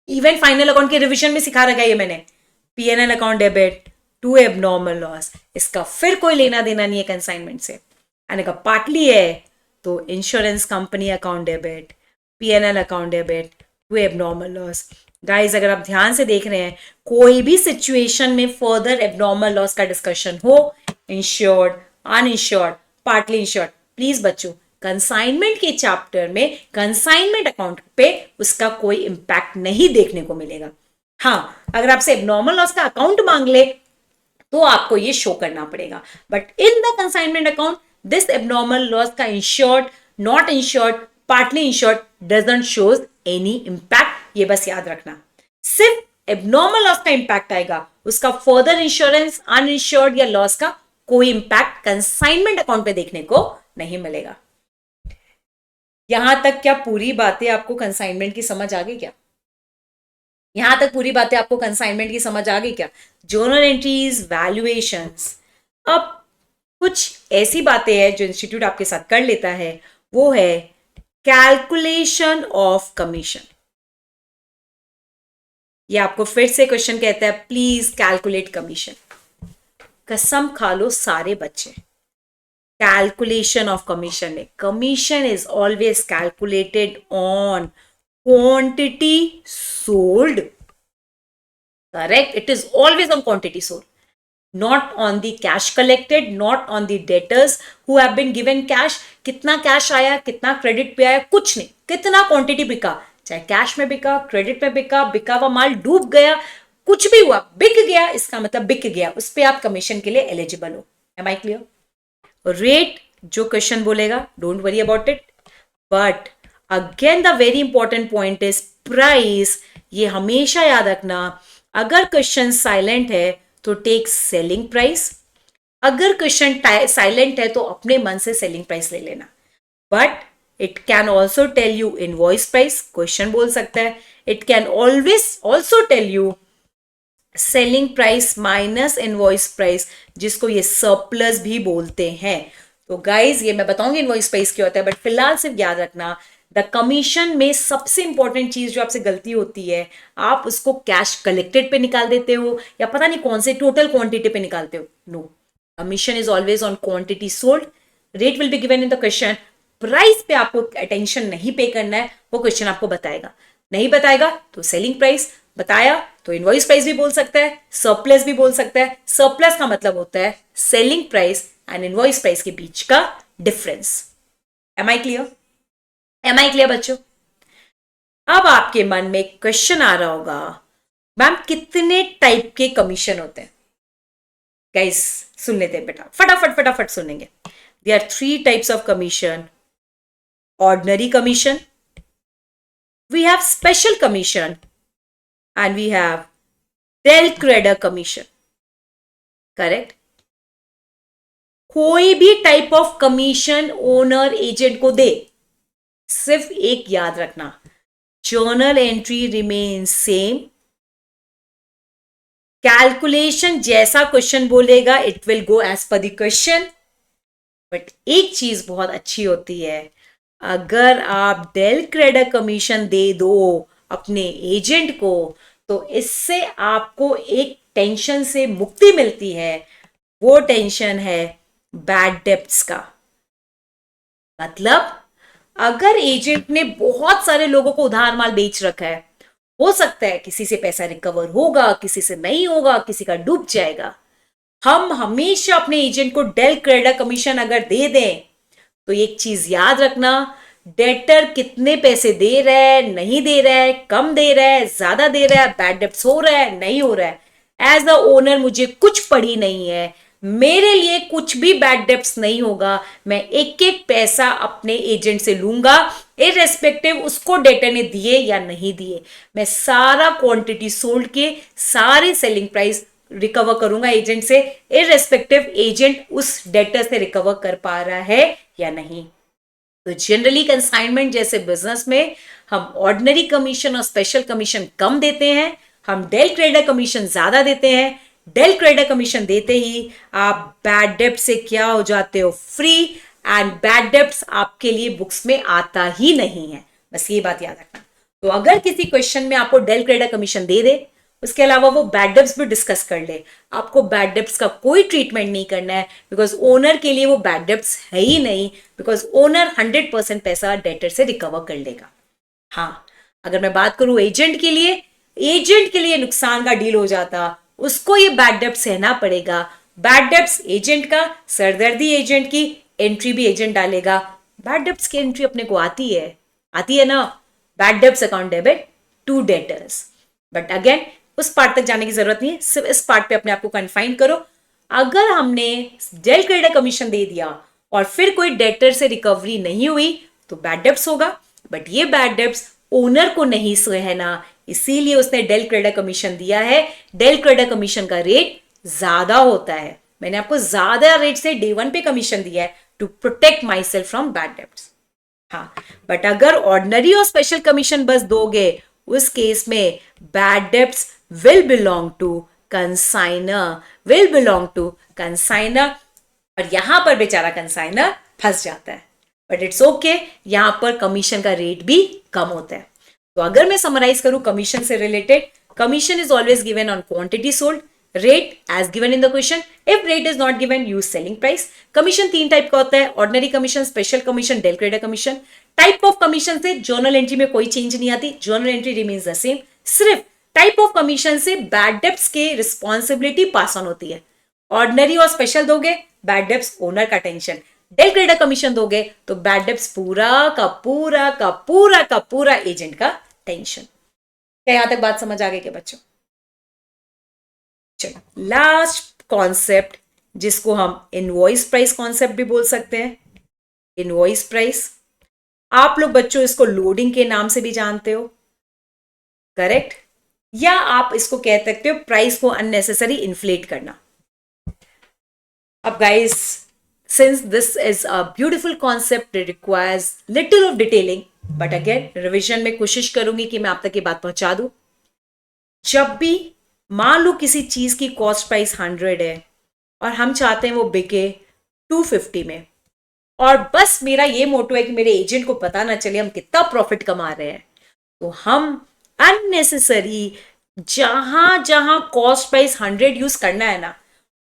इवन फाइनल अकाउंट के रिवीजन में सिखा रखा है ये मैंने, PNL account debit to abnormal loss, इसका फिर कोई लेना देना नहीं है कंसाइनमेंट से। यानी का पार्टली है तो insurance company account debit, PNL account debit to abnormal loss. Guys अगर आप ध्यान से देख रहे हैं, कोई भी सिचुएशन में फर्दर एबनॉर्मल लॉस का डिस्कशन हो, insured, uninsured, partly insured, please बच्चों कंसाइनमेंट के चैप्टर में कंसाइनमेंट अकाउंट पे उसका कोई इंपैक्ट नहीं देखने को मिलेगा। हाँ, अगर आपसे एबनॉर्मल लॉस का अकाउंट मांग ले तो आपको ये शो करना पड़ेगा, but in the consignment account this abnormal loss का insured, not insured, partly insured doesn't shows any impact. ये बस याद रखना, सिर्फ एबनॉर्मल लॉस का इंपैक्ट आएगा, उसका फर्दर इंश्योरेंस, अनइंश्योर्ड या लॉस का कोई इंपैक्ट कंसाइनमेंट अकाउंट पे देखने को नहीं मिलेगा। यहां तक क्या पूरी बातें आपको कंसाइनमेंट की समझ आ गई क्या? यहां तक पूरी बातें आपको कंसाइनमेंट की समझ आ गई क्या? Journal entries, valuations. अब कुछ ऐसी बातें हैं जो इंस्टीट्यूट आपके साथ कर लेता है, वो है कैलकुलेशन ऑफ कमीशन। ये आपको फिर से क्वेश्चन कहता है प्लीज कैलकुलेट कमीशन। कसम खा लो सारे बच्चे, calculation of commission. Commission is always calculated on quantity sold. Correct? It is always on quantity sold. Not on the cash collected, not on the debtors who have been given cash. कितना कैश आया, कितना क्रेडिट पे आया, कुछ नहीं, कितना क्वांटिटी बिका, चाहे कैश में बिका, क्रेडिट में बिका, बिका हुआ माल डूब गया, कुछ भी हुआ, बिक गया, इसका मतलब बिक गया, उस पर आप कमीशन के लिए एलिजिबल हो। Am I clear? रेट जो क्वेश्चन बोलेगा, don't worry about it, but again the very important point is price. ये हमेशा याद रखना, अगर क्वेश्चन साइलेंट है तो टेक सेलिंग प्राइस, अगर क्वेश्चन साइलेंट है तो अपने मन से सेलिंग प्राइस ले लेना। But it can also tell you invoice price, question बोल सकता है। It can always also tell you selling price minus invoice price, जिसको ये सरप्लस भी बोलते हैं। तो गाइज ये मैं बताऊंगी इनवॉइस प्राइस क्या होता है, बट फिलहाल सिर्फ याद रखना, द कमीशन में सबसे इंपॉर्टेंट चीज जो आपसे गलती होती है, आप उसको कैश कलेक्टेड पे निकाल देते हो या पता नहीं कौन से टोटल क्वांटिटी पे निकालते हो। No, commission is always on quantity sold. Rate will be given in the question, price पे आपको अटेंशन नहीं पे करना है, वो क्वेश्चन आपको बताएगा। नहीं बताएगा तो सेलिंग प्राइस, बताया तो इनवॉइस प्राइस भी बोल सकता है, सरप्लस भी बोल सकता है। सरप्लस का मतलब होता है selling price and invoice price के बीच का difference. Am I clear? Am I clear बच्चों? अब आपके मन में क्वेश्चन आ रहा होगा, मैम कितने टाइप के कमीशन होते हैं? गाइस सुन लेते हैं बेटा, फटाफट फटाफट सुनेंगे। There are 3 types of commission. Ordinary commission, we have special commission, and we have del creditor commission. Correct? कोई भी type of commission owner agent को दे, सिर्फ एक याद रखना, journal entry remain same, calculation जैसा क्वेश्चन बोलेगा it will go as per the question. But एक चीज बहुत अच्छी होती है, अगर आप डेल क्रेडिट कमीशन दे दो अपने एजेंट को, तो इससे आपको एक टेंशन से मुक्ति मिलती है। वो टेंशन है बैड डेब्ट्स का। मतलब अगर एजेंट ने बहुत सारे लोगों को उधार माल बेच रखा है, हो सकता है किसी से पैसा रिकवर होगा, किसी से नहीं होगा, किसी का डूब जाएगा। हम हमेशा अपने एजेंट को डेल क्रेडिट कमीशन अगर दे दें, तो एक चीज याद रखना, डेटर कितने पैसे दे रहा है, नहीं दे रहा है, कम दे रहा है, ज्यादा दे रहा है, बैड डेब्ट्स हो रहा है, नहीं हो रहा है, एज अ ओनर मुझे कुछ पड़ी नहीं है, मेरे लिए कुछ भी बैड डेब्ट्स नहीं होगा। मैं एक एक पैसा अपने एजेंट से लूंगा, इररेस्पेक्टिव उसको डेटर ने दिए या नहीं दिए। मैं सारा क्वांटिटी सोल्ड के सारे सेलिंग प्राइस रिकवर करूंगा एजेंट से, इररेस्पेक्टिव एजेंट उस डेटर से रिकवर कर पा रहा है या नहीं। तो जनरली कंसाइनमेंट जैसे बिजनेस में हम ऑर्डिनरी कमीशन और स्पेशल कमीशन कम देते हैं, हम डेल क्रेडिट कमीशन ज्यादा देते हैं। डेल क्रेडिट कमीशन देते ही आप बैड डेब्ट से क्या हो जाते हो, फ्री, एंड बैड डेब्ट्स आपके लिए बुक्स में आता ही नहीं है। बस ये बात याद रखना। तो अगर किसी क्वेश्चन में आपको डेल क्रेडिट कमीशन दे दे, उसके अलावा वो बैड डेब्ट्स भी डिस्कस कर ले, आपको बैड डेब्ट्स का कोई ट्रीटमेंट नहीं करना है, बिकॉज ओनर के लिए वो बैड डेब्ट्स है ही नहीं, बिकॉज ओनर 100% पैसा डेटर से रिकवर कर लेगा। हाँ, अगर मैं बात करूं एजेंट के लिए, एजेंट के लिए नुकसान का डील हो जाता, उसको ये बैड डेब्ट सहना पड़ेगा। बैड डेब्ट्स एजेंट का, सरदर्दी एजेंट की, एंट्री भी एजेंट डालेगा। बैड डेब्ट्स की एंट्री अपने को आती है ना, bad debts account debit to debtors. But again उस पार्ट तक जाने की जरूरत नहीं है, सिर्फ इस पार्ट पे अपने आप को कन्फाइन करो। अगर हमने डेल क्रेडिट कमीशन दे दिया और फिर कोई डेटर से रिकवरी नहीं हुई, तो बैड डेब्ट्स होगा। बट ये बैड डेब्ट्स ओनर को नहीं सहना, इसीलिए उसने डेल क्रेडिट कमीशन दिया है। डेल क्रेडिट कमीशन का रेट ज्यादा होता है, मैंने आपको ज्यादा रेट से डे 1 पे कमीशन दिया है to protect myself from bad debts. हाँ, बट अगर ऑर्डिनरी और स्पेशल कमीशन बस दोगे, उस केस में bad debts will belong to consigner, will belong to consigner, और यहां पर बेचारा कंसाइनर फंस जाता है। बट इट्स ओके, यहां पर कमीशन का रेट भी कम होता है। तो अगर मैं समराइज करूं कमीशन से related, commission is always given on quantity sold, rate as given in the question, if rate is not given use selling price. Commission 3 type का होता है, ordinary commission, special commission, del credere commission. Type of commission से जर्नल एंट्री में कोई चेंज नहीं आती, journal entry remains the same, सिर्फ टाइप ऑफ कमीशन से बैड डेब्ट्स के रिस्पॉन्सिबिलिटी पास ऑन होती है। ऑर्डिनरी और स्पेशल दोगे, बैड डेब्ट्स ओनर का टेंशन। डेल क्रेडिट कमीशन दोगे तो बैड डेब्ट्स पूरा एजेंट का टेंशन। क्या यहां तक बात समझ आ गई क्या बच्चों? चलो, लास्ट कॉन्सेप्ट जिसको हम इनवॉइस प्राइस कॉन्सेप्ट भी बोल सकते हैं। इनवॉइस प्राइस आप लोग बच्चों इसको लोडिंग के नाम से भी जानते हो, करेक्ट? या आप इसको कह सकते हो प्राइस को अननेसेसरी इन्फ्लेट करना। अब guys, since this is a beautiful concept, it requires little of detailing, but again revision में कोशिश करूंगी कि मैं आप तक ये बात पहुंचा दूं। जब भी मान लो किसी चीज की कॉस्ट प्राइस 100 है और हम चाहते हैं वो बिके 250 में, और बस मेरा ये मोटो है कि मेरे एजेंट को पता ना चले हम कितना प्रॉफिट कमा रहे हैं, तो हम अननेसेसरी जहां जहां कॉस्ट प्राइस 100 यूज करना है ना,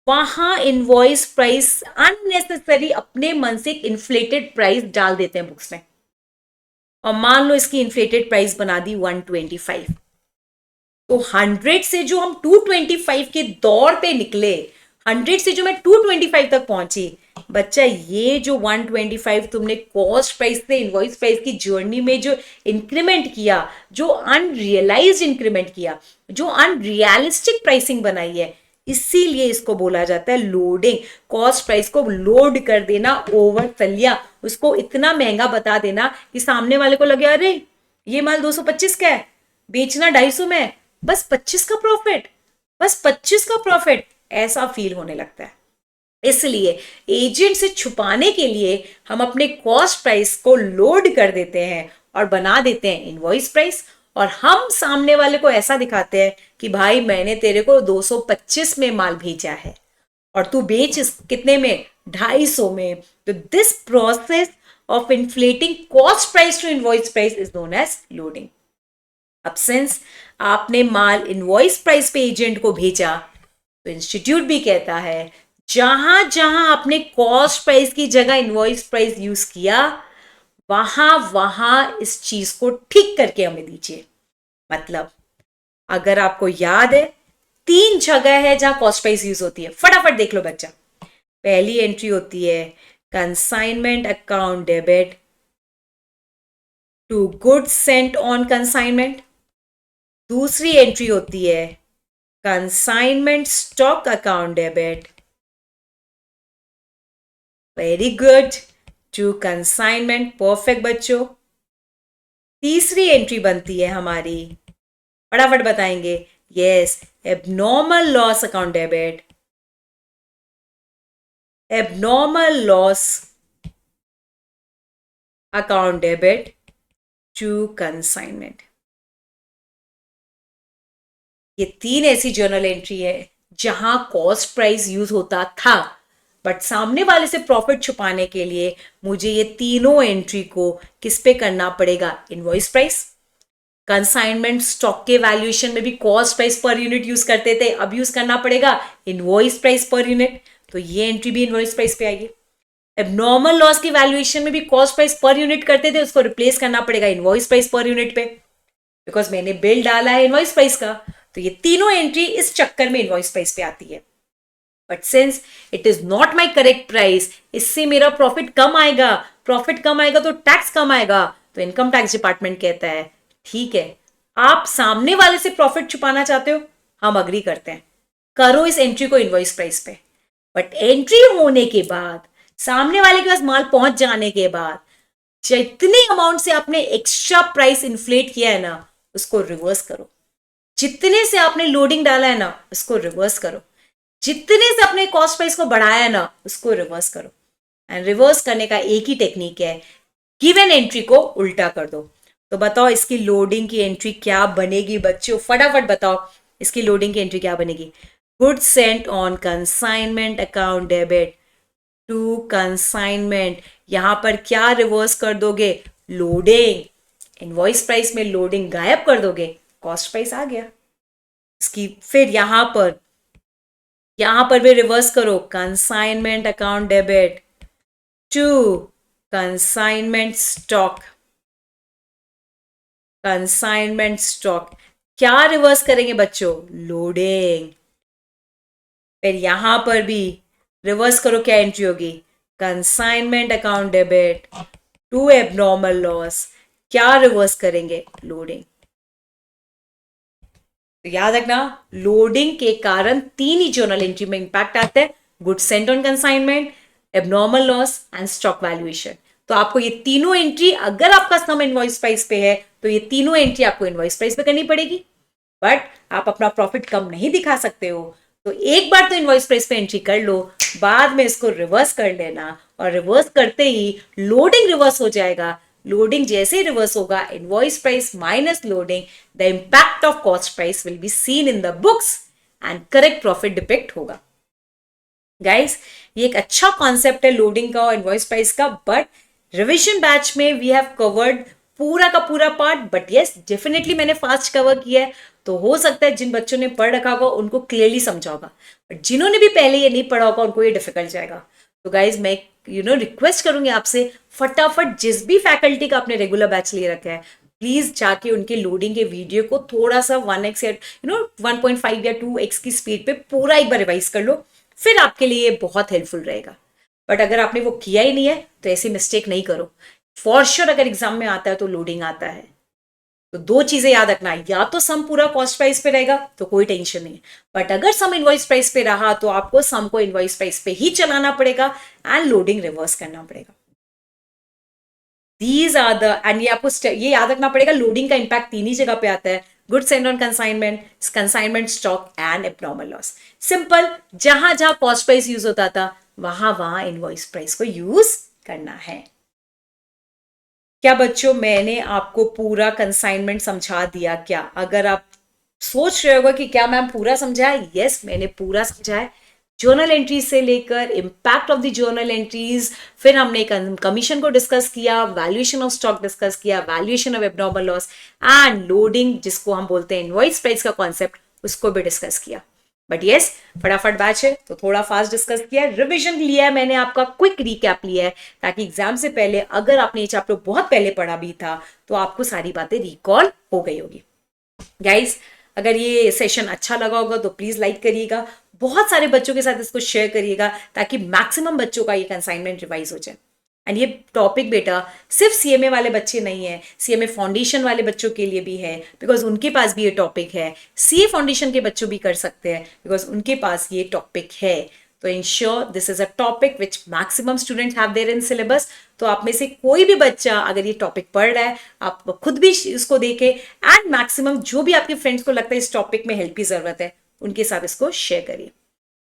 वहां इनवॉइस प्राइस अननेसेसरी अपने मन से एक इन्फ्लेटेड प्राइस डाल देते हैं बुक्स में। और मान लो इसकी इन्फ्लेटेड प्राइस बना दी 125, तो 100 से जो हम 225 के दौर पे निकले, 100 से जो मैं 225 तक पहुंची, बच्चा ये जो 125 तुमने कॉस्ट प्राइस से इनवॉइस प्राइस की जर्नी में जो इंक्रीमेंट किया, जो अनरियलाइज्ड इंक्रीमेंट किया, जो अनरियलिस्टिक प्राइसिंग बनाई है, इसीलिए इसको बोला जाता है लोडिंग। कॉस्ट प्राइस को लोड कर देना, ओवर तलिया, उसको इतना महंगा बता देना कि सामने वाले को लगे अरे ये माल 225 का है, बेचना 250 में, बस 25 का प्रॉफिट, बस 25 का प्रॉफिट, ऐसा फील होने लगता है। इसलिए एजेंट से छुपाने के लिए हम अपने कॉस्ट प्राइस को लोड कर देते हैं और बना देते हैं इनवॉइस प्राइस, और हम सामने वाले को ऐसा दिखाते हैं कि भाई मैंने तेरे को 225 में माल भेजा है और तू बेच कितने में, 250 में। तो this process of inflating cost price to invoice price is known as loading. अब सिंस आपने माल इनवॉइस प्राइस पे एजेंट को भेजा, तो इंस्टीट्यूट भी कहता है जहां जहां आपने कॉस्ट प्राइस की जगह इनवॉइस प्राइस यूज किया, वहां वहां इस चीज को ठीक करके हमें दीजिए। मतलब अगर आपको याद है, 3 जगह है जहां कॉस्ट प्राइस यूज होती है, फटाफट देख लो बच्चा। पहली एंट्री होती है consignment account debit to goods sent on consignment. दूसरी एंट्री होती है consignment stock account debit, very good, to consignment, perfect बच्चों। तीसरी एंट्री बनती है हमारी, फटाफट बताएंगे, yes, abnormal loss account debit, abnormal loss account debit to consignment. ये 3 ऐसी जर्नल एंट्री है जहां कॉस्ट प्राइस यूज होता था, बट सामने वाले से प्रॉफिट छुपाने के लिए मुझे ये तीनों एंट्री को किस पे करना पड़ेगा, इनवॉइस प्राइस। कंसाइनमेंट स्टॉक के वैल्यूएशन में भी cost price per unit use करते थे, अब यूज करना पड़ेगा इनवॉइस प्राइस पर यूनिट, तो ये एंट्री भी इनवॉइस प्राइस पे आएगी। एबनॉर्मल लॉस की वैल्यूएशन में भी कॉस्ट प्राइस पर यूनिट करते थे, उसको रिप्लेस करना पड़ेगा इनवॉइस प्राइस पर यूनिट पे, बिकॉज मैंने बिल डाला है इनवॉइस प्राइस का। तो ये तीनों एंट्री इस चक्कर में इनवॉइस प्राइस पे आती है। But since it is not my correct price, इससे मेरा प्रॉफिट कम आएगा, प्रॉफिट कम आएगा तो टैक्स कम आएगा, तो इनकम टैक्स डिपार्टमेंट कहता है ठीक है, आप सामने वाले से प्रॉफिट छुपाना चाहते हो, हम अग्री करते हैं, करो इस एंट्री को इनवॉइस प्राइस पे। बट एंट्री होने के बाद, सामने वाले के पास माल पहुंच जाने के बाद, जितने अमाउंट से आपने एक्स्ट्रा प्राइस इन्फ्लेट किया है ना, उसको रिवर्स करो। जितने से आपने लोडिंग डाला है ना, उसको रिवर्स करो। जितने से अपने कॉस्ट प्राइस को बढ़ाया है ना, उसको रिवर्स करो। एंड रिवर्स करने का एक ही टेक्निक है, गिवन एंट्री को उल्टा कर दो। तो बताओ इसकी लोडिंग की एंट्री क्या बनेगी बच्चों, फटाफट बताओ इसकी लोडिंग की एंट्री क्या बनेगी। Goods sent on consignment account debit to consignment, यहां पर क्या रिवर्स कर दोगे, लोडिंग। इनवॉइस प्राइस में लोडिंग गायब कर दोगे, कॉस्ट प्राइस आ गया इसकी। फिर यहां पर भी रिवर्स करो, consignment account debit to consignment stock, consignment stock, क्या रिवर्स करेंगे बच्चों, लोडिंग। फिर यहां पर भी रिवर्स करो, क्या एंट्री होगी, consignment account debit to abnormal loss, क्या रिवर्स करेंगे, लोडिंग। तो याद रखना, लोडिंग के कारण 3 ही जर्नल एंट्री में इंपैक्ट आता है, goods sent on consignment, abnormal loss and stock valuation. तो आपको ये तीनों एंट्री, अगर आपका सम इनवॉइस प्राइस पे है तो ये तीनों एंट्री आपको इनवॉइस प्राइस पे करनी पड़ेगी। बट आप अपना प्रॉफिट कम नहीं दिखा सकते हो, तो एक बार तो इनवॉइस प्राइस पे एंट्री कर लो, बाद में इसको रिवर्स कर लेना, और रिवर्स करते ही लोडिंग रिवर्स हो जाएगा। लोडिंग जैसे रिवर्स होगा, invoice price minus loading, the impact of cost price will be seen in the books and correct profit depict होगा। गाइस, ये एक अच्छा कॉन्सेप्ट है लोडिंग का और इनवॉइस प्राइस का, बट रिविजन बैच में वी हैव कवर्ड पूरा का पूरा पार्ट। बट यस, डेफिनेटली मैंने फास्ट कवर किया है, तो हो सकता है जिन बच्चों ने पढ़ रखा होगा उनको क्लियरली समझा होगा, बट जिन्होंने भी पहले ये नहीं पढ़ा होगा उनको ये डिफिकल्ट जाएगा। तो गाइज मैं रिक्वेस्ट करूंगी आपसे, फटाफट जिस भी फैकल्टी का आपने रेगुलर बैच ले रखा है, प्लीज जाके उनके लोडिंग के वीडियो को थोड़ा सा 1x या 1.5 या 2x की स्पीड पे पूरा एक बार रिवाइज कर लो, फिर आपके लिए ये बहुत हेल्पफुल रहेगा। बट अगर आपने वो किया ही नहीं है तो ऐसी मिस्टेक नहीं करो। फॉर श्योर अगर एग्जाम में आता है तो लोडिंग आता है, तो 2 चीजें याद रखना, या तो सम पूरा कॉस्ट प्राइस पे रहेगा तो कोई टेंशन नहीं, बट अगर सम इनवॉइस प्राइस पे रहा तो आपको सम को इनवॉइस प्राइस पे ही चलाना पड़ेगा एंड लोडिंग रिवर्स करना पड़ेगा। दीज आर द, एंड ये आपको ये याद रखना पड़ेगा, लोडिंग का इंपैक्ट 3 ही जगह पे आता है, goods sent on consignment, consignment stock and abnormal loss. Simple, जहां जहां कॉस्ट प्राइस यूज होता था वहां वहां इनवॉइस प्राइस को यूज करना है। क्या बच्चों मैंने आपको पूरा कंसाइनमेंट समझा दिया क्या? अगर आप सोच रहे होगा कि क्या मैम पूरा समझाया, यस मैंने पूरा समझाया। जर्नल एंट्रीज से लेकर impact of the journal entries, फिर हमने कमीशन को डिस्कस किया, वैल्यूएशन ऑफ स्टॉक डिस्कस किया, valuation of abnormal loss and loading जिसको हम बोलते हैं इनवॉइस प्राइस का कॉन्सेप्ट, उसको भी डिस्कस किया। बट यस फटाफट बैच है तो थोड़ा फास्ट डिस्कस किया है, रिविजन लिया है मैंने, आपका क्विक रिकैप लिया है ताकि एग्जाम से पहले अगर आपने ये चैप्टर बहुत पहले पढ़ा भी था तो आपको सारी बातें रिकॉल हो गई होगी। गाइस अगर ये सेशन अच्छा लगा होगा तो प्लीज लाइक करिएगा, बहुत सारे बच्चों के साथ इसको शेयर करिएगा ताकि मैक्सिमम बच्चों का ये कंसाइनमेंट रिवाइज हो जाए। एंड ये टॉपिक बेटा सिर्फ सीएमए वाले बच्चे नहीं है, सीएमए फाउंडेशन वाले बच्चों के लिए भी है बिकॉज उनके पास भी ये टॉपिक है। सीए फाउंडेशन के बच्चों भी कर सकते हैं बिकॉज उनके पास ये टॉपिक है। तो insure this is a topic which maximum students have their in syllabus. तो आप में से कोई भी बच्चा अगर ये टॉपिक पढ़ रहा है आप खुद भी इसको देखें एंड मैक्सिमम जो भी आपके फ्रेंड्स को लगता है इस टॉपिक में हेल्प की जरूरत है उनके साथ इसको शेयर करिए।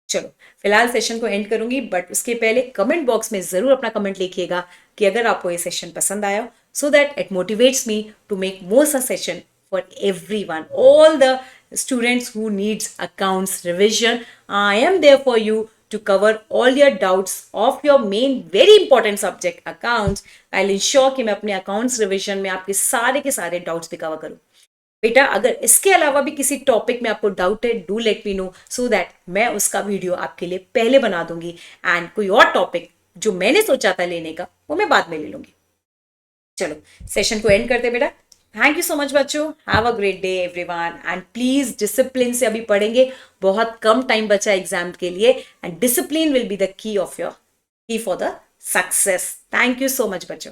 चलो फिलहाल सेशन को एंड करूंगी बट उसके पहले कमेंट बॉक्स में जरूर अपना कमेंट लिखिएगा कि अगर आपको ये सेशन पसंद आया so that it motivates me to make more such session for everyone, all the students who needs accounts revision. I am there for you to cover all your doubts of your main very important subject accounts. I'll ensure कि मैं अपने accounts revision में आपके सारे के सारे doubts भी cover करूँ। बेटा अगर इसके अलावा भी किसी टॉपिक में आपको डाउट है do let me know so that मैं उसका वीडियो आपके लिए पहले बना दूंगी एंड कोई और टॉपिक जो मैंने सोचा था लेने का वो मैं बाद में ले लूंगी। चलो सेशन को एंड करते बेटा। थैंक यू सो मच बच्चों, have a great day everyone and please discipline से अभी पढ़ेंगे, बहुत कम टाइम बचा एग्जाम के लिए and discipline will be the key of your key for the success. Thank you so much बच्चों।